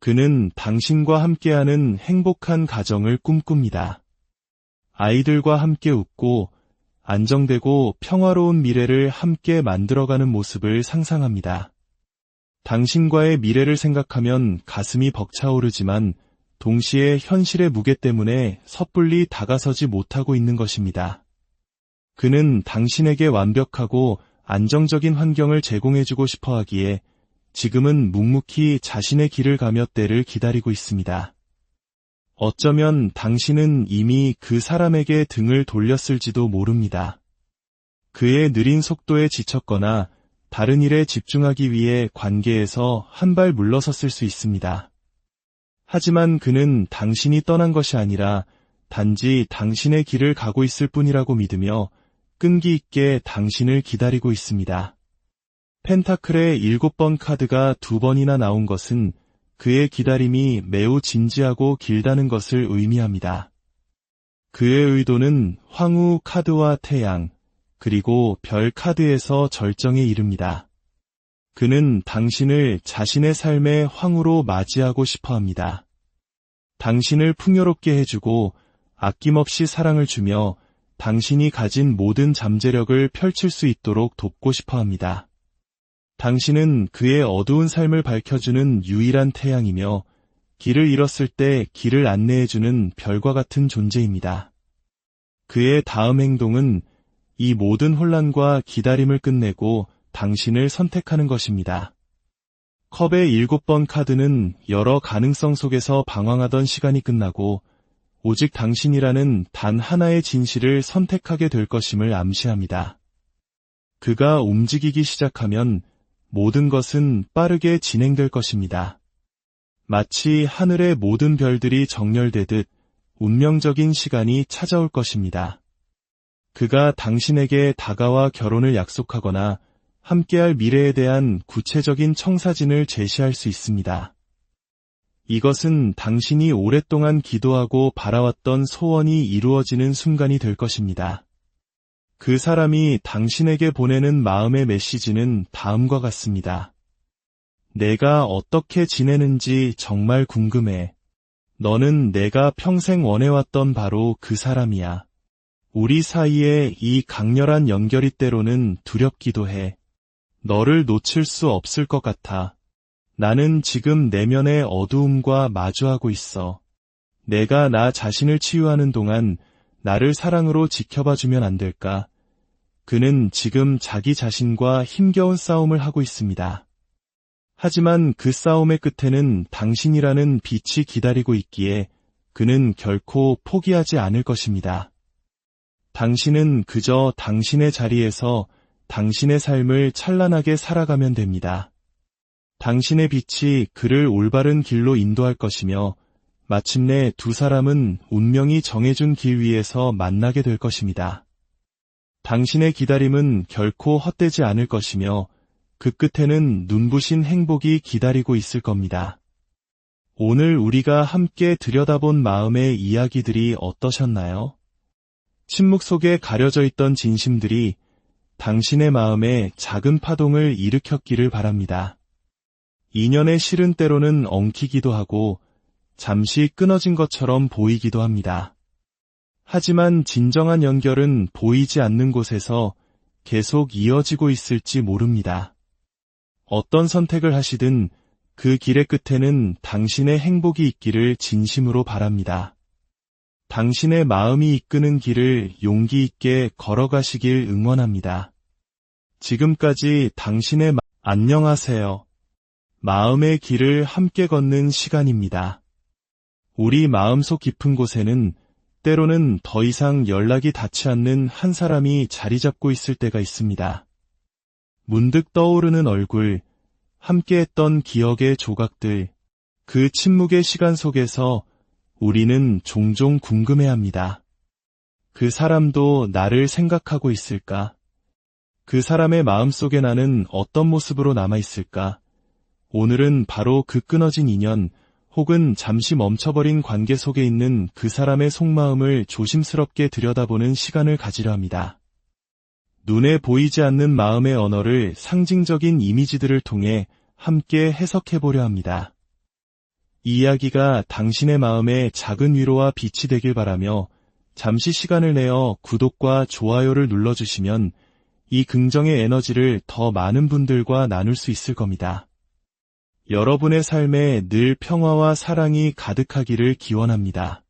그는 당신과 함께하는 행복한 가정을 꿈꿉니다. 아이들과 함께 웃고 안정되고 평화로운 미래를 함께 만들어가는 모습을 상상합니다. 당신과의 미래를 생각하면 가슴이 벅차오르지만 동시에 현실의 무게 때문에 섣불리 다가서지 못하고 있는 것입니다. 그는 당신에게 완벽하고 안정적인 환경을 제공해주고 싶어 하기에 지금은 묵묵히 자신의 길을 가며 때를 기다리고 있습니다. 어쩌면 당신은 이미 그 사람에게 등을 돌렸을지도 모릅니다. 그의 느린 속도에 지쳤거나 다른 일에 집중하기 위해 관계에서 한 발 물러섰을 수 있습니다. 하지만 그는 당신이 떠난 것이 아니라 단지 당신의 길을 가고 있을 뿐이라고 믿으며 끈기 있게 당신을 기다리고 있습니다. 펜타클의 7번 카드가 2번이나 나온 것은 그의 기다림이 매우 진지하고 길다는 것을 의미합니다. 그의 의도는 황후 카드와 태양, 그리고 별 카드에서 절정에 이릅니다. 그는 당신을 자신의 삶의 황후로 맞이하고 싶어 합니다. 당신을 풍요롭게 해주고 아낌없이 사랑을 주며 당신이 가진 모든 잠재력을 펼칠 수 있도록 돕고 싶어 합니다. 당신은 그의 어두운 삶을 밝혀주는 유일한 태양이며 길을 잃었을 때 길을 안내해주는 별과 같은 존재입니다. 그의 다음 행동은 이 모든 혼란과 기다림을 끝내고 당신을 선택하는 것입니다. 컵의 7번 카드는 여러 가능성 속에서 방황하던 시간이 끝나고 오직 당신이라는 단 하나의 진실을 선택하게 될 것임을 암시합니다. 그가 움직이기 시작하면 모든 것은 빠르게 진행될 것입니다. 마치 하늘의 모든 별들이 정렬되듯 운명적인 시간이 찾아올 것입니다. 그가 당신에게 다가와 결혼을 약속하거나 함께할 미래에 대한 구체적인 청사진을 제시할 수 있습니다. 이것은 당신이 오랫동안 기도하고 바라왔던 소원이 이루어지는 순간이 될 것입니다. 그 사람이 당신에게 보내는 마음의 메시지는 다음과 같습니다. 내가 어떻게 지내는지 정말 궁금해. 너는 내가 평생 원해왔던 바로 그 사람이야. 우리 사이에 이 강렬한 연결이 때로는 두렵기도 해. 너를 놓칠 수 없을 것 같아. 나는 지금 내면의 어두움과 마주하고 있어. 내가 나 자신을 치유하는 동안 나를 사랑으로 지켜봐주면 안 될까? 그는 지금 자기 자신과 힘겨운 싸움을 하고 있습니다. 하지만 그 싸움의 끝에는 당신이라는 빛이 기다리고 있기에 그는 결코 포기하지 않을 것입니다. 당신은 그저 당신의 자리에서 당신의 삶을 찬란하게 살아가면 됩니다. 당신의 빛이 그를 올바른 길로 인도할 것이며 마침내 두 사람은 운명이 정해준 길 위에서 만나게 될 것입니다. 당신의 기다림은 결코 헛되지 않을 것이며 그 끝에는 눈부신 행복이 기다리고 있을 겁니다. 오늘 우리가 함께 들여다본 마음의 이야기들이 어떠셨나요? 침묵 속에 가려져 있던 진심들이 당신의 마음에 작은 파동을 일으켰기를 바랍니다. 인연의 실은 때로는 엉키기도 하고 잠시 끊어진 것처럼 보이기도 합니다. 하지만 진정한 연결은 보이지 않는 곳에서 계속 이어지고 있을지 모릅니다. 어떤 선택을 하시든 그 길의 끝에는 당신의 행복이 있기를 진심으로 바랍니다. 당신의 마음이 이끄는 길을 용기 있게 걸어가시길 응원합니다. 지금까지 당신의 안녕하세요. 마음의 길을 함께 걷는 시간입니다. 우리 마음속 깊은 곳에는 때로는 더 이상 연락이 닿지 않는 한 사람이 자리 잡고 있을 때가 있습니다. 문득 떠오르는 얼굴, 함께했던 기억의 조각들, 그 침묵의 시간 속에서 우리는 종종 궁금해합니다. 그 사람도 나를 생각하고 있을까? 그 사람의 마음속에 나는 어떤 모습으로 남아있을까? 오늘은 바로 그 끊어진 인연 혹은 잠시 멈춰버린 관계 속에 있는 그 사람의 속마음을 조심스럽게 들여다보는 시간을 가지려 합니다. 눈에 보이지 않는 마음의 언어를 상징적인 이미지들을 통해 함께 해석해보려 합니다. 이 이야기가 당신의 마음에 작은 위로와 빛이 되길 바라며 잠시 시간을 내어 구독과 좋아요를 눌러주시면 이 긍정의 에너지를 더 많은 분들과 나눌 수 있을 겁니다. 여러분의 삶에 늘 평화와 사랑이 가득하기를 기원합니다.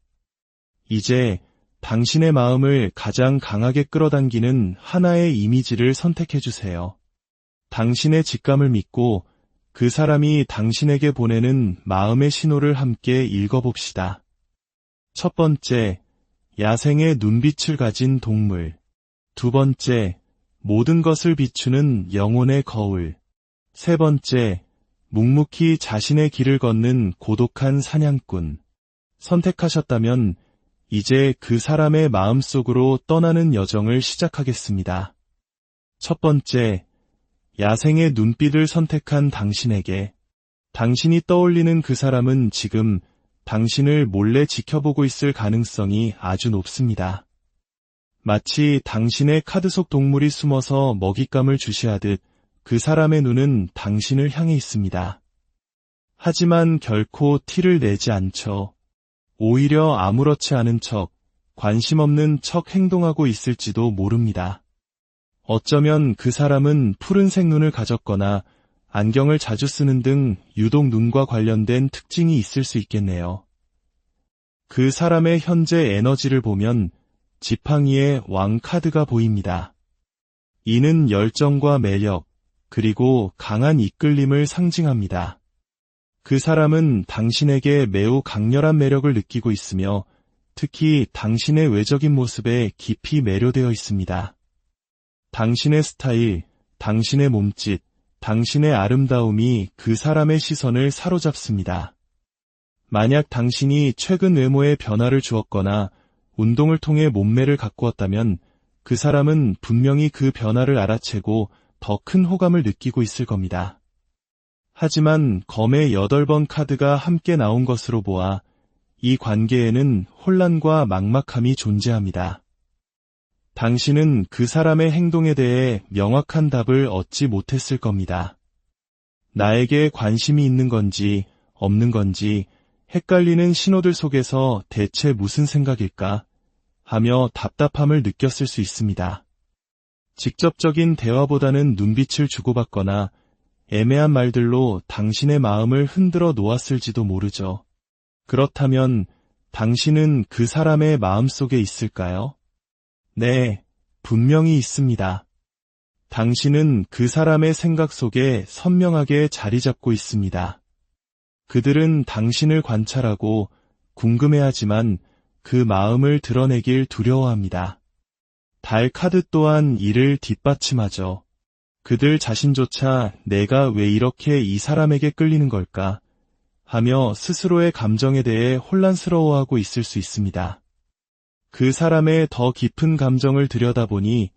이제 당신의 마음을 가장 강하게 끌어당기는 하나의 이미지를 선택해 주세요. 당신의 직감을 믿고 그 사람이 당신에게 보내는 마음의 신호를 함께 읽어봅시다. 첫 번째, 야생의 눈빛을 가진 동물. 두 번째, 모든 것을 비추는 영혼의 거울. 세 번째, 묵묵히 자신의 길을 걷는 고독한 사냥꾼. 선택하셨다면 이제 그 사람의 마음속으로 떠나는 여정을 시작하겠습니다. 첫 번째, 야생의 눈빛을 선택한 당신에게. 당신이 떠올리는 그 사람은 지금 당신을 몰래 지켜보고 있을 가능성이 아주 높습니다. 마치 당신의 카드 속 동물이 숨어서 먹잇감을 주시하듯 그 사람의 눈은 당신을 향해 있습니다. 하지만 결코 티를 내지 않죠. 오히려 아무렇지 않은 척, 관심 없는 척 행동하고 있을지도 모릅니다. 어쩌면 그 사람은 푸른색 눈을 가졌거나 안경을 자주 쓰는 등 유독 눈과 관련된 특징이 있을 수 있겠네요. 그 사람의 현재 에너지를 보면 지팡이의 왕 카드가 보입니다. 이는 열정과 매력, 그리고 강한 이끌림을 상징합니다. 그 사람은 당신에게 매우 강렬한 매력을 느끼고 있으며 특히 당신의 외적인 모습에 깊이 매료되어 있습니다. 당신의 스타일, 당신의 몸짓, 당신의 아름다움이 그 사람의 시선을 사로잡습니다. 만약 당신이 최근 외모에 변화를 주었거나 운동을 통해 몸매를 가꾸었다면 그 사람은 분명히 그 변화를 알아채고 더 큰 호감을 느끼고 있을 겁니다. 하지만 검의 8번 카드가 함께 나온 것으로 보아 이 관계에는 혼란과 막막함이 존재합니다. 당신은 그 사람의 행동에 대해 명확한 답을 얻지 못했을 겁니다. 나에게 관심이 있는 건지 없는 건지 헷갈리는 신호들 속에서 대체 무슨 생각일까 하며 답답함을 느꼈을 수 있습니다. 직접적인 대화보다는 눈빛을 주고받거나 애매한 말들로 당신의 마음을 흔들어 놓았을지도 모르죠. 그렇다면 당신은 그 사람의 마음속에 있을까요? 네, 분명히 있습니다. 당신은 그 사람의 생각 속에 선명하게 자리 잡고 있습니다. 그들은 당신을 관찰하고 궁금해하지만 그 마음을 드러내길 두려워합니다. 달 카드 또한 이를 뒷받침하죠. 그들 자신조차 내가 왜 이렇게 이 사람에게 끌리는 걸까 하며 스스로의 감정에 대해 혼란스러워하고 있을 수 있습니다. 그 사람의 더 깊은 감정을 들여다보니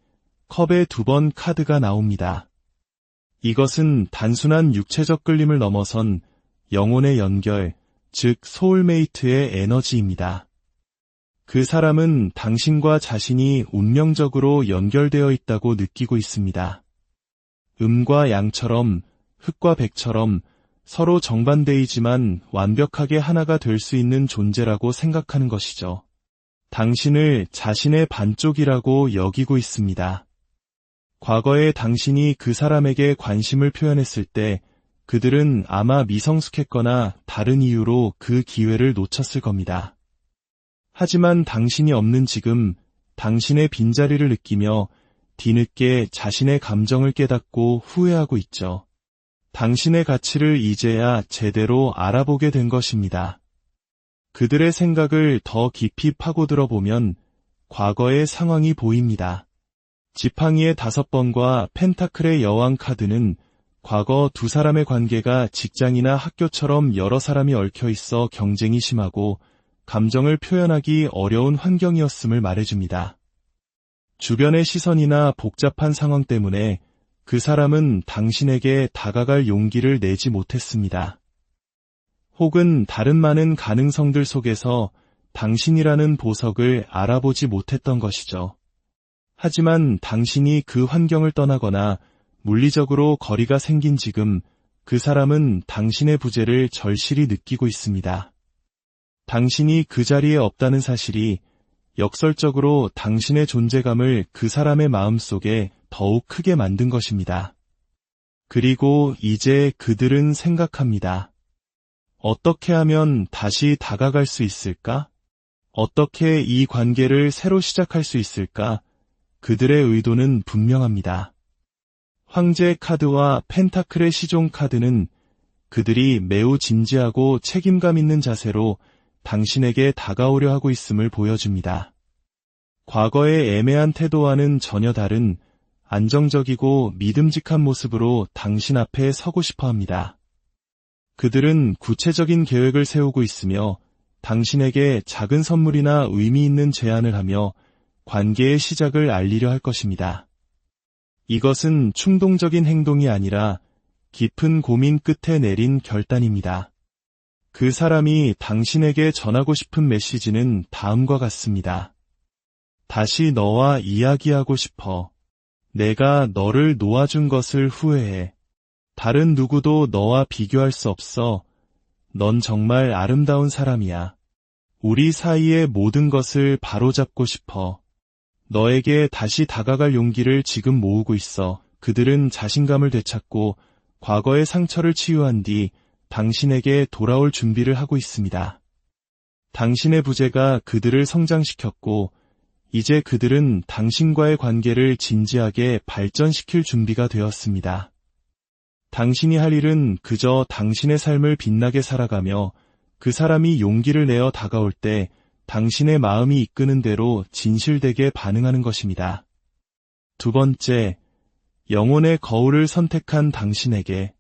컵의 2번 카드가 나옵니다. 이것은 단순한 육체적 끌림을 넘어선 영혼의 연결, 즉 소울메이트의 에너지입니다. 그 사람은 당신과 자신이 운명적으로 연결되어 있다고 느끼고 있습니다. 음과 양처럼, 흑과 백처럼 서로 정반대이지만 완벽하게 하나가 될 수 있는 존재라고 생각하는 것이죠. 당신을 자신의 반쪽이라고 여기고 있습니다. 과거에 당신이 그 사람에게 관심을 표현했을 때 그들은 아마 미성숙했거나 다른 이유로 그 기회를 놓쳤을 겁니다. 하지만 당신이 없는 지금 당신의 빈자리를 느끼며 뒤늦게 자신의 감정을 깨닫고 후회하고 있죠. 당신의 가치를 이제야 제대로 알아보게 된 것입니다. 그들의 생각을 더 깊이 파고들어 보면 과거의 상황이 보입니다. 지팡이의 5번과 펜타클의 여왕 카드는 과거 두 사람의 관계가 직장이나 학교처럼 여러 사람이 얽혀 있어 경쟁이 심하고 감정을 표현하기 어려운 환경이었음을 말해줍니다. 주변의 시선이나 복잡한 상황 때문에 그 사람은 당신에게 다가갈 용기를 내지 못했습니다. 혹은 다른 많은 가능성들 속에서 당신이라는 보석을 알아보지 못했던 것이죠. 하지만 당신이 그 환경을 떠나거나 물리적으로 거리가 생긴 지금 그 사람은 당신의 부재를 절실히 느끼고 있습니다. 당신이 그 자리에 없다는 사실이 역설적으로 당신의 존재감을 그 사람의 마음속에 더욱 크게 만든 것입니다. 그리고 이제 그들은 생각합니다. 어떻게 하면 다시 다가갈 수 있을까? 어떻게 이 관계를 새로 시작할 수 있을까? 그들의 의도는 분명합니다. 황제의 카드와 펜타클의 시종 카드는 그들이 매우 진지하고 책임감 있는 자세로 당신에게 다가오려 하고 있음을 보여줍니다. 과거의 애매한 태도와는 전혀 다른 안정적이고 믿음직한 모습으로 당신 앞에 서고 싶어 합니다. 그들은 구체적인 계획을 세우고 있으며 당신에게 작은 선물이나 의미 있는 제안을 하며 관계의 시작을 알리려 할 것입니다. 이것은 충동적인 행동이 아니라 깊은 고민 끝에 내린 결단입니다. 그 사람이 당신에게 전하고 싶은 메시지는 다음과 같습니다. 다시 너와 이야기하고 싶어. 내가 너를 놓아준 것을 후회해. 다른 누구도 너와 비교할 수 없어. 넌 정말 아름다운 사람이야. 우리 사이의 모든 것을 바로잡고 싶어. 너에게 다시 다가갈 용기를 지금 모으고 있어. 그들은 자신감을 되찾고 과거의 상처를 치유한 뒤 당신에게 돌아올 준비를 하고 있습니다. 당신의 부재가 그들을 성장시켰고 이제 그들은 당신과의 관계를 진지하게 발전시킬 준비가 되었습니다. 당신이 할 일은 그저 당신의 삶을 빛나게 살아가며 그 사람이 용기를 내어 다가올 때 당신의 마음이 이끄는 대로 진실되게 반응하는 것입니다. 두 번째, 영혼의 거울을 선택한 당신에게.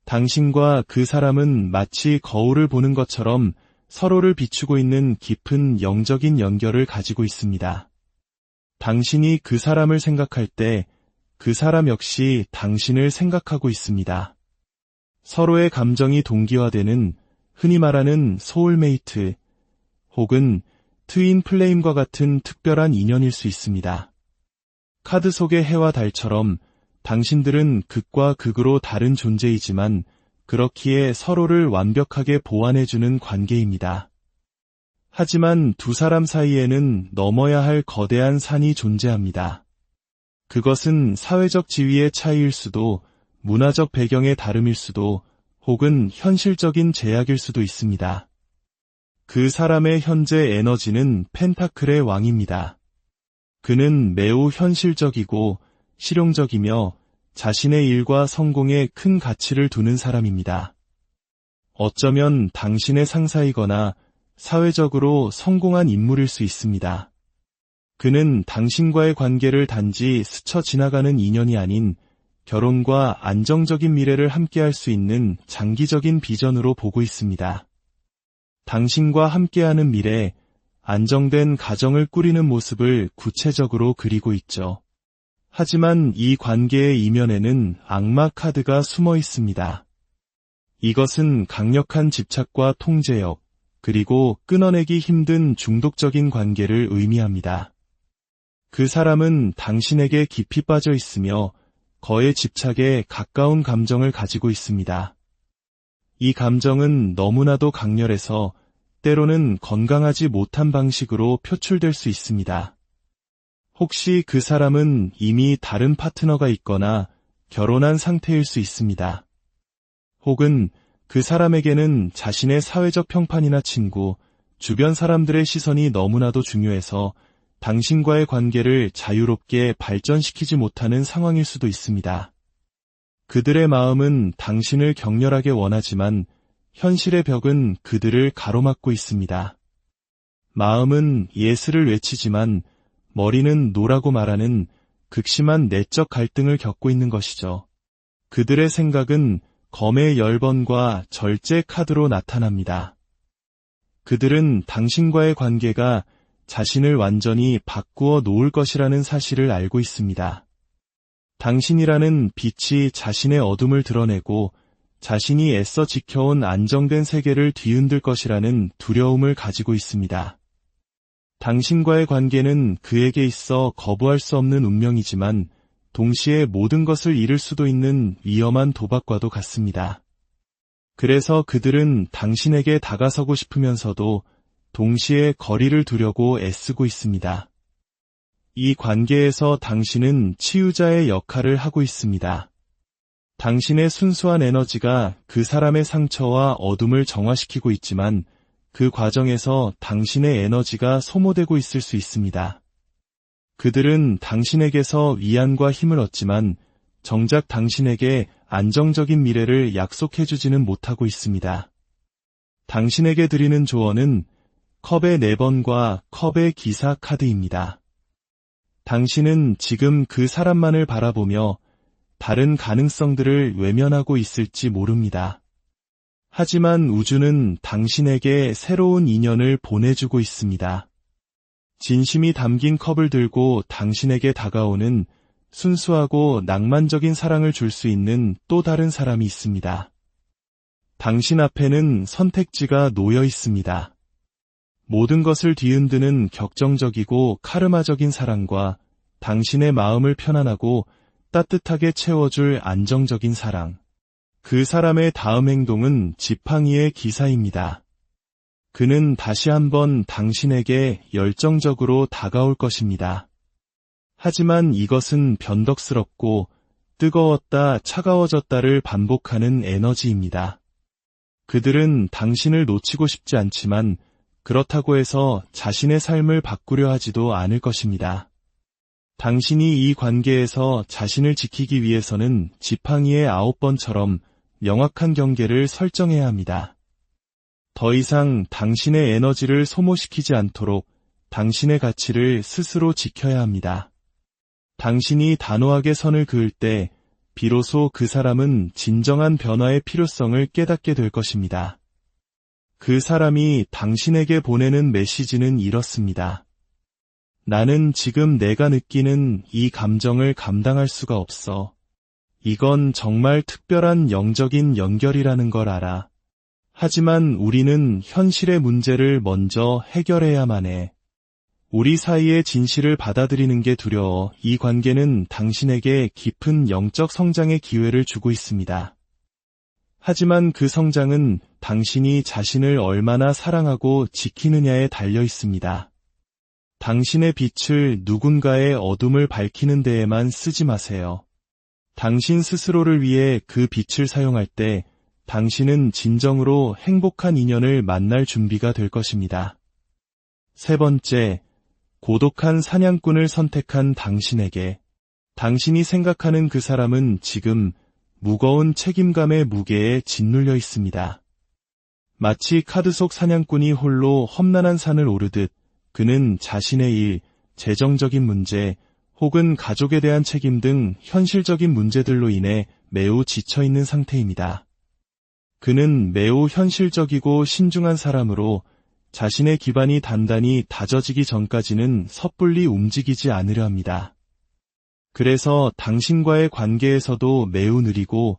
당신과 그 사람은 마치 거울을 보는 것처럼 서로를 비추고 있는 깊은 영적인 연결을 가지고 있습니다. 당신이 그 사람을 생각할 때 그 사람 역시 당신을 생각하고 있습니다. 서로의 감정이 동기화되는 흔히 말하는 소울메이트 혹은 트윈 플레임과 같은 특별한 인연일 수 있습니다. 카드 속의 해와 달처럼 당신들은 극과 극으로 다른 존재이지만 그렇기에 서로를 완벽하게 보완해주는 관계입니다. 하지만 두 사람 사이에는 넘어야 할 거대한 산이 존재합니다. 그것은 사회적 지위의 차이일 수도, 문화적 배경의 다름일 수도, 혹은 현실적인 제약일 수도 있습니다. 그 사람의 현재 에너지는 펜타클의 왕입니다. 그는 매우 현실적이고 실용적이며 자신의 일과 성공에 큰 가치를 두는 사람입니다. 어쩌면 당신의 상사이거나 사회적으로 성공한 인물일 수 있습니다. 그는 당신과의 관계를 단지 스쳐 지나가는 인연이 아닌 결혼과 안정적인 미래를 함께할 수 있는 장기적인 비전으로 보고 있습니다. 당신과 함께하는 미래, 안정된 가정을 꾸리는 모습을 구체적으로 그리고 있죠. 하지만 이 관계의 이면에는 악마 카드가 숨어 있습니다. 이것은 강력한 집착과 통제력, 그리고 끊어내기 힘든 중독적인 관계를 의미합니다. 그 사람은 당신에게 깊이 빠져 있으며 거의 집착에 가까운 감정을 가지고 있습니다. 이 감정은 너무나도 강렬해서 때로는 건강하지 못한 방식으로 표출될 수 있습니다. 혹시 그 사람은 이미 다른 파트너가 있거나 결혼한 상태일 수 있습니다. 혹은 그 사람에게는 자신의 사회적 평판이나 친구, 주변 사람들의 시선이 너무나도 중요해서 당신과의 관계를 자유롭게 발전시키지 못하는 상황일 수도 있습니다. 그들의 마음은 당신을 격렬하게 원하지만 현실의 벽은 그들을 가로막고 있습니다. 마음은 예스를 외치지만 머리는 노라고 말하는 극심한 내적 갈등을 겪고 있는 것이죠. 그들의 생각은 검의 열번과 절제 카드로 나타납니다. 그들은 당신과의 관계가 자신을 완전히 바꾸어 놓을 것이라는 사실을 알고 있습니다. 당신이라는 빛이 자신의 어둠을 드러내고 자신이 애써 지켜온 안정된 세계를 뒤흔들 것이라는 두려움을 가지고 있습니다. 당신과의 관계는 그에게 있어 거부할 수 없는 운명이지만 동시에 모든 것을 잃을 수도 있는 위험한 도박과도 같습니다. 그래서 그들은 당신에게 다가서고 싶으면서도 동시에 거리를 두려고 애쓰고 있습니다. 이 관계에서 당신은 치유자의 역할을 하고 있습니다. 당신의 순수한 에너지가 그 사람의 상처와 어둠을 정화시키고 있지만 그 과정에서 당신의 에너지가 소모되고 있을 수 있습니다. 그들은 당신에게서 위안과 힘을 얻지만 정작 당신에게 안정적인 미래를 약속해주지는 못하고 있습니다. 당신에게 드리는 조언은 컵의 4번과 컵의 기사 카드입니다. 당신은 지금 그 사람만을 바라보며 다른 가능성들을 외면하고 있을지 모릅니다. 하지만 우주는 당신에게 새로운 인연을 보내주고 있습니다. 진심이 담긴 컵을 들고 당신에게 다가오는 순수하고 낭만적인 사랑을 줄 수 있는 또 다른 사람이 있습니다. 당신 앞에는 선택지가 놓여 있습니다. 모든 것을 뒤흔드는 격정적이고 카르마적인 사랑과 당신의 마음을 편안하고 따뜻하게 채워줄 안정적인 사랑. 그 사람의 다음 행동은 지팡이의 기사입니다. 그는 다시 한번 당신에게 열정적으로 다가올 것입니다. 하지만 이것은 변덕스럽고 뜨거웠다 차가워졌다를 반복하는 에너지입니다. 그들은 당신을 놓치고 싶지 않지만 그렇다고 해서 자신의 삶을 바꾸려 하지도 않을 것입니다. 당신이 이 관계에서 자신을 지키기 위해서는 지팡이의 9번처럼 명확한 경계를 설정해야 합니다. 더 이상 당신의 에너지를 소모시키지 않도록 당신의 가치를 스스로 지켜야 합니다. 당신이 단호하게 선을 그을 때 비로소 그 사람은 진정한 변화의 필요성을 깨닫게 될 것입니다. 그 사람이 당신에게 보내는 메시지는 이렇습니다. 나는 지금 내가 느끼는 이 감정을 감당할 수가 없어. 이건 정말 특별한 영적인 연결이라는 걸 알아. 하지만 우리는 현실의 문제를 먼저 해결해야만 해. 우리 사이의 진실을 받아들이는 게 두려워. 이 관계는 당신에게 깊은 영적 성장의 기회를 주고 있습니다. 하지만 그 성장은 당신이 자신을 얼마나 사랑하고 지키느냐에 달려 있습니다. 당신의 빛을 누군가의 어둠을 밝히는 데에만 쓰지 마세요. 당신 스스로를 위해 그 빛을 사용할 때 당신은 진정으로 행복한 인연을 만날 준비가 될 것입니다. 3번째, 고독한 사냥꾼을 선택한 당신에게. 당신이 생각하는 그 사람은 지금 무거운 책임감의 무게에 짓눌려 있습니다. 마치 카드 속 사냥꾼이 홀로 험난한 산을 오르듯 그는 자신의 일, 재정적인 문제, 혹은 가족에 대한 책임 등 현실적인 문제들로 인해 매우 지쳐있는 상태입니다. 그는 매우 현실적이고 신중한 사람으로 자신의 기반이 단단히 다져지기 전까지는 섣불리 움직이지 않으려 합니다. 그래서 당신과의 관계에서도 매우 느리고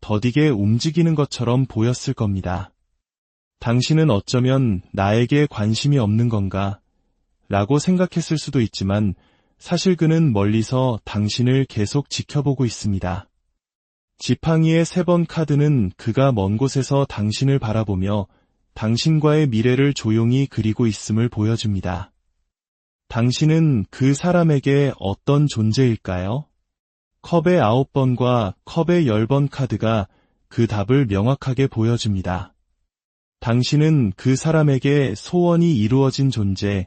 더디게 움직이는 것처럼 보였을 겁니다. 당신은 어쩌면 나에게 관심이 없는 건가? 라고 생각했을 수도 있지만 사실 그는 멀리서 당신을 계속 지켜보고 있습니다. 지팡이의 3번 카드는 그가 먼 곳에서 당신을 바라보며 당신과의 미래를 조용히 그리고 있음을 보여줍니다. 당신은 그 사람에게 어떤 존재일까요? 컵의 9번과 컵의 10번 카드가 그 답을 명확하게 보여줍니다. 당신은 그 사람에게 소원이 이루어진 존재,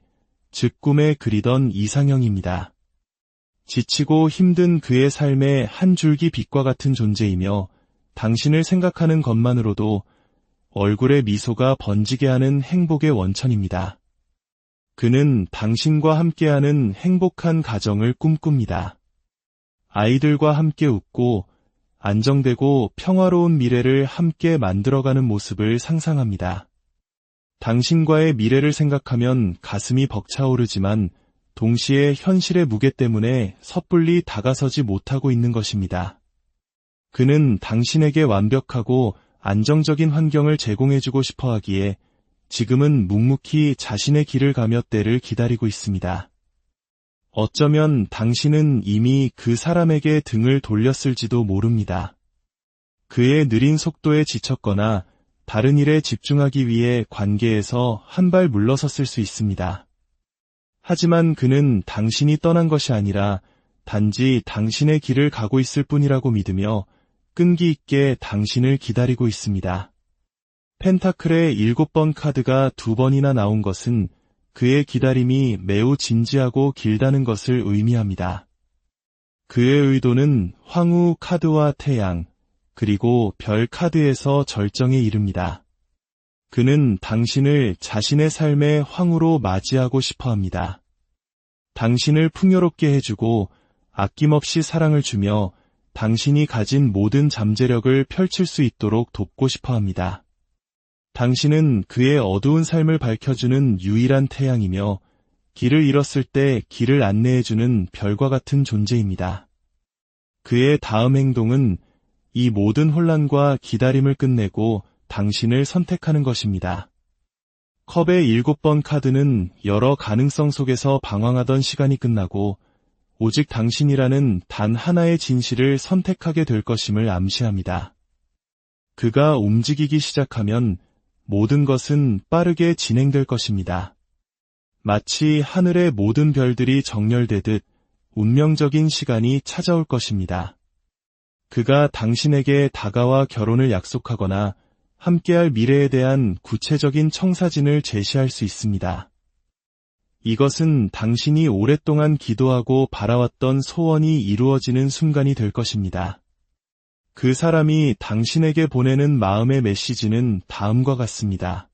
즉 꿈에 그리던 이상형입니다. 지치고 힘든 그의 삶의 한 줄기 빛과 같은 존재이며 당신을 생각하는 것만으로도 얼굴에 미소가 번지게 하는 행복의 원천입니다. 그는 당신과 함께하는 행복한 가정을 꿈꿉니다. 아이들과 함께 웃고 안정되고 평화로운 미래를 함께 만들어가는 모습을 상상합니다. 당신과의 미래를 생각하면 가슴이 벅차오르지만 동시에 현실의 무게 때문에 섣불리 다가서지 못하고 있는 것입니다. 그는 당신에게 완벽하고 안정적인 환경을 제공해주고 싶어 하기에 지금은 묵묵히 자신의 길을 가며 때를 기다리고 있습니다. 어쩌면 당신은 이미 그 사람에게 등을 돌렸을지도 모릅니다. 그의 느린 속도에 지쳤거나 다른 일에 집중하기 위해 관계에서 한 발 물러섰을 수 있습니다. 하지만 그는 당신이 떠난 것이 아니라 단지 당신의 길을 가고 있을 뿐이라고 믿으며 끈기 있게 당신을 기다리고 있습니다. 펜타클의 7번 카드가 2번이나 나온 것은 그의 기다림이 매우 진지하고 길다는 것을 의미합니다. 그의 의도는 황후 카드와 태양, 그리고 별 카드에서 절정에 이릅니다. 그는 당신을 자신의 삶의 황후로 맞이하고 싶어 합니다. 당신을 풍요롭게 해주고 아낌없이 사랑을 주며 당신이 가진 모든 잠재력을 펼칠 수 있도록 돕고 싶어 합니다. 당신은 그의 어두운 삶을 밝혀주는 유일한 태양이며 길을 잃었을 때 길을 안내해주는 별과 같은 존재입니다. 그의 다음 행동은 이 모든 혼란과 기다림을 끝내고 당신을 선택하는 것입니다. 컵의 7번 카드는 여러 가능성 속에서 방황하던 시간이 끝나고 오직 당신이라는 단 하나의 진실을 선택하게 될 것임을 암시합니다. 그가 움직이기 시작하면 모든 것은 빠르게 진행될 것입니다. 마치 하늘의 모든 별들이 정렬되듯 운명적인 시간이 찾아올 것입니다. 그가 당신에게 다가와 결혼을 약속하거나 함께할 미래에 대한 구체적인 청사진을 제시할 수 있습니다. 이것은 당신이 오랫동안 기도하고 바라왔던 소원이 이루어지는 순간이 될 것입니다. 그 사람이 당신에게 보내는 마음의 메시지는 다음과 같습니다.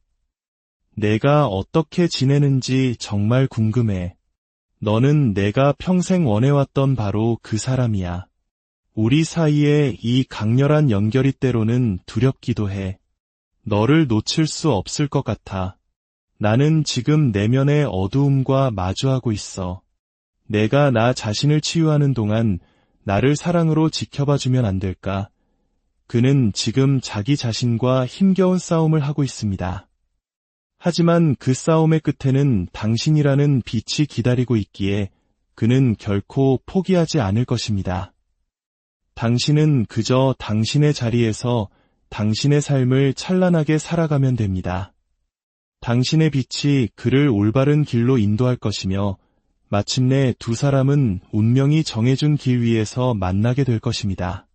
내가 어떻게 지내는지 정말 궁금해. 너는 내가 평생 원해왔던 바로 그 사람이야. 우리 사이에 이 강렬한 연결이 때로는 두렵기도 해. 너를 놓칠 수 없을 것 같아. 나는 지금 내면의 어두움과 마주하고 있어. 내가 나 자신을 치유하는 동안 나를 사랑으로 지켜봐주면 안 될까? 그는 지금 자기 자신과 힘겨운 싸움을 하고 있습니다. 하지만 그 싸움의 끝에는 당신이라는 빛이 기다리고 있기에 그는 결코 포기하지 않을 것입니다. 당신은 그저 당신의 자리에서 당신의 삶을 찬란하게 살아가면 됩니다. 당신의 빛이 그를 올바른 길로 인도할 것이며 마침내 두 사람은 운명이 정해준 길 위에서 만나게 될 것입니다.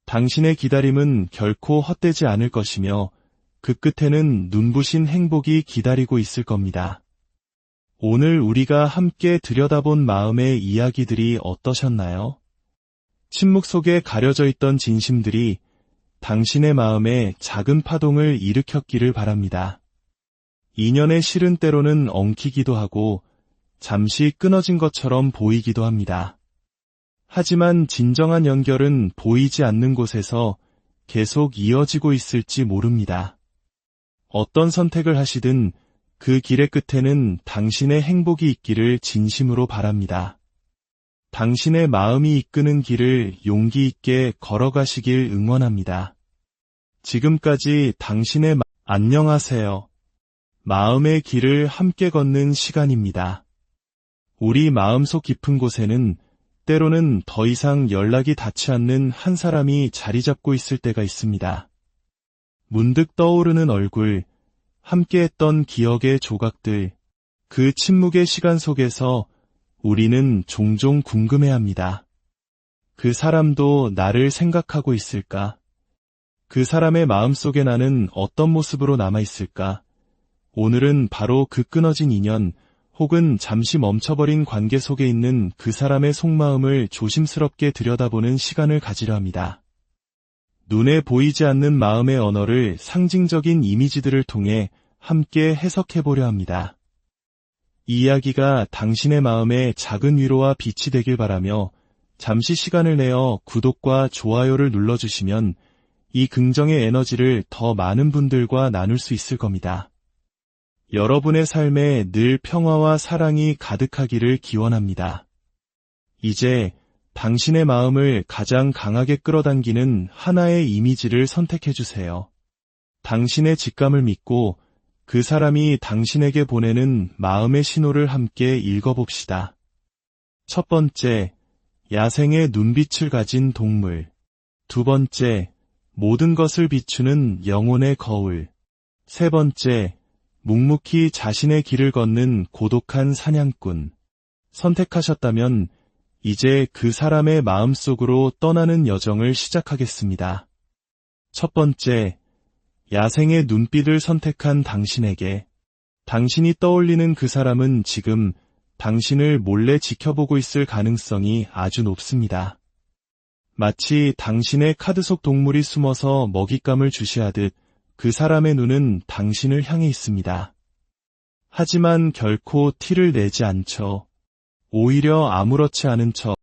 당신의 기다림은 결코 헛되지 않을 것이며 그 끝에는 눈부신 행복이 기다리고 있을 겁니다. 오늘 우리가 함께 들여다본 마음의 이야기들이 어떠셨나요? 침묵 속에 가려져 있던 진심들이 당신의 마음에 작은 파동을 일으켰기를 바랍니다. 인연의 실은 때로는 엉키기도 하고 잠시 끊어진 것처럼 보이기도 합니다. 하지만 진정한 연결은 보이지 않는 곳에서 계속 이어지고 있을지 모릅니다. 어떤 선택을 하시든 그 길의 끝에는 당신의 행복이 있기를 진심으로 바랍니다. 당신의 마음이 이끄는 길을 용기 있게 걸어가시길 응원합니다. 지금까지 안녕하세요. 마음의 길을 함께 걷는 시간입니다. 우리 마음속 깊은 곳에는 때로는 더 이상 연락이 닿지 않는 한 사람이 자리 잡고 있을 때가 있습니다. 문득 떠오르는 얼굴, 함께했던 기억의 조각들, 그 침묵의 시간 속에서 우리는 종종 궁금해합니다. 그 사람도 나를 생각하고 있을까? 그 사람의 마음속에 나는 어떤 모습으로 남아있을까? 오늘은 바로 그 끊어진 인연, 혹은 잠시 멈춰버린 관계 속에 있는 그 사람의 속마음을 조심스럽게 들여다보는 시간을 가지려 합니다. 눈에 보이지 않는 마음의 언어를 상징적인 이미지들을 통해 함께 해석해보려 합니다. 이 이야기가 당신의 마음에 작은 위로와 빛이 되길 바라며 잠시 시간을 내어 구독과 좋아요를 눌러주시면 이 긍정의 에너지를 더 많은 분들과 나눌 수 있을 겁니다. 여러분의 삶에 늘 평화와 사랑이 가득하기를 기원합니다. 이제 당신의 마음을 가장 강하게 끌어당기는 하나의 이미지를 선택해주세요. 당신의 직감을 믿고 그 사람이 당신에게 보내는 마음의 신호를 함께 읽어봅시다. 첫 번째, 야생의 눈빛을 가진 동물. 두 번째, 모든 것을 비추는 영혼의 거울. 세 번째, 묵묵히 자신의 길을 걷는 고독한 사냥꾼. 선택하셨다면 이제 그 사람의 마음속으로 떠나는 여정을 시작하겠습니다. 첫 번째, 야생의 눈빛을 선택한 당신에게 당신이 떠올리는 그 사람은 지금 당신을 몰래 지켜보고 있을 가능성이 아주 높습니다. 마치 당신의 카드 속 동물이 숨어서 먹잇감을 주시하듯 그 사람의 눈은 당신을 향해 있습니다. 하지만 결코 티를 내지 않죠. 오히려 아무렇지 않은 척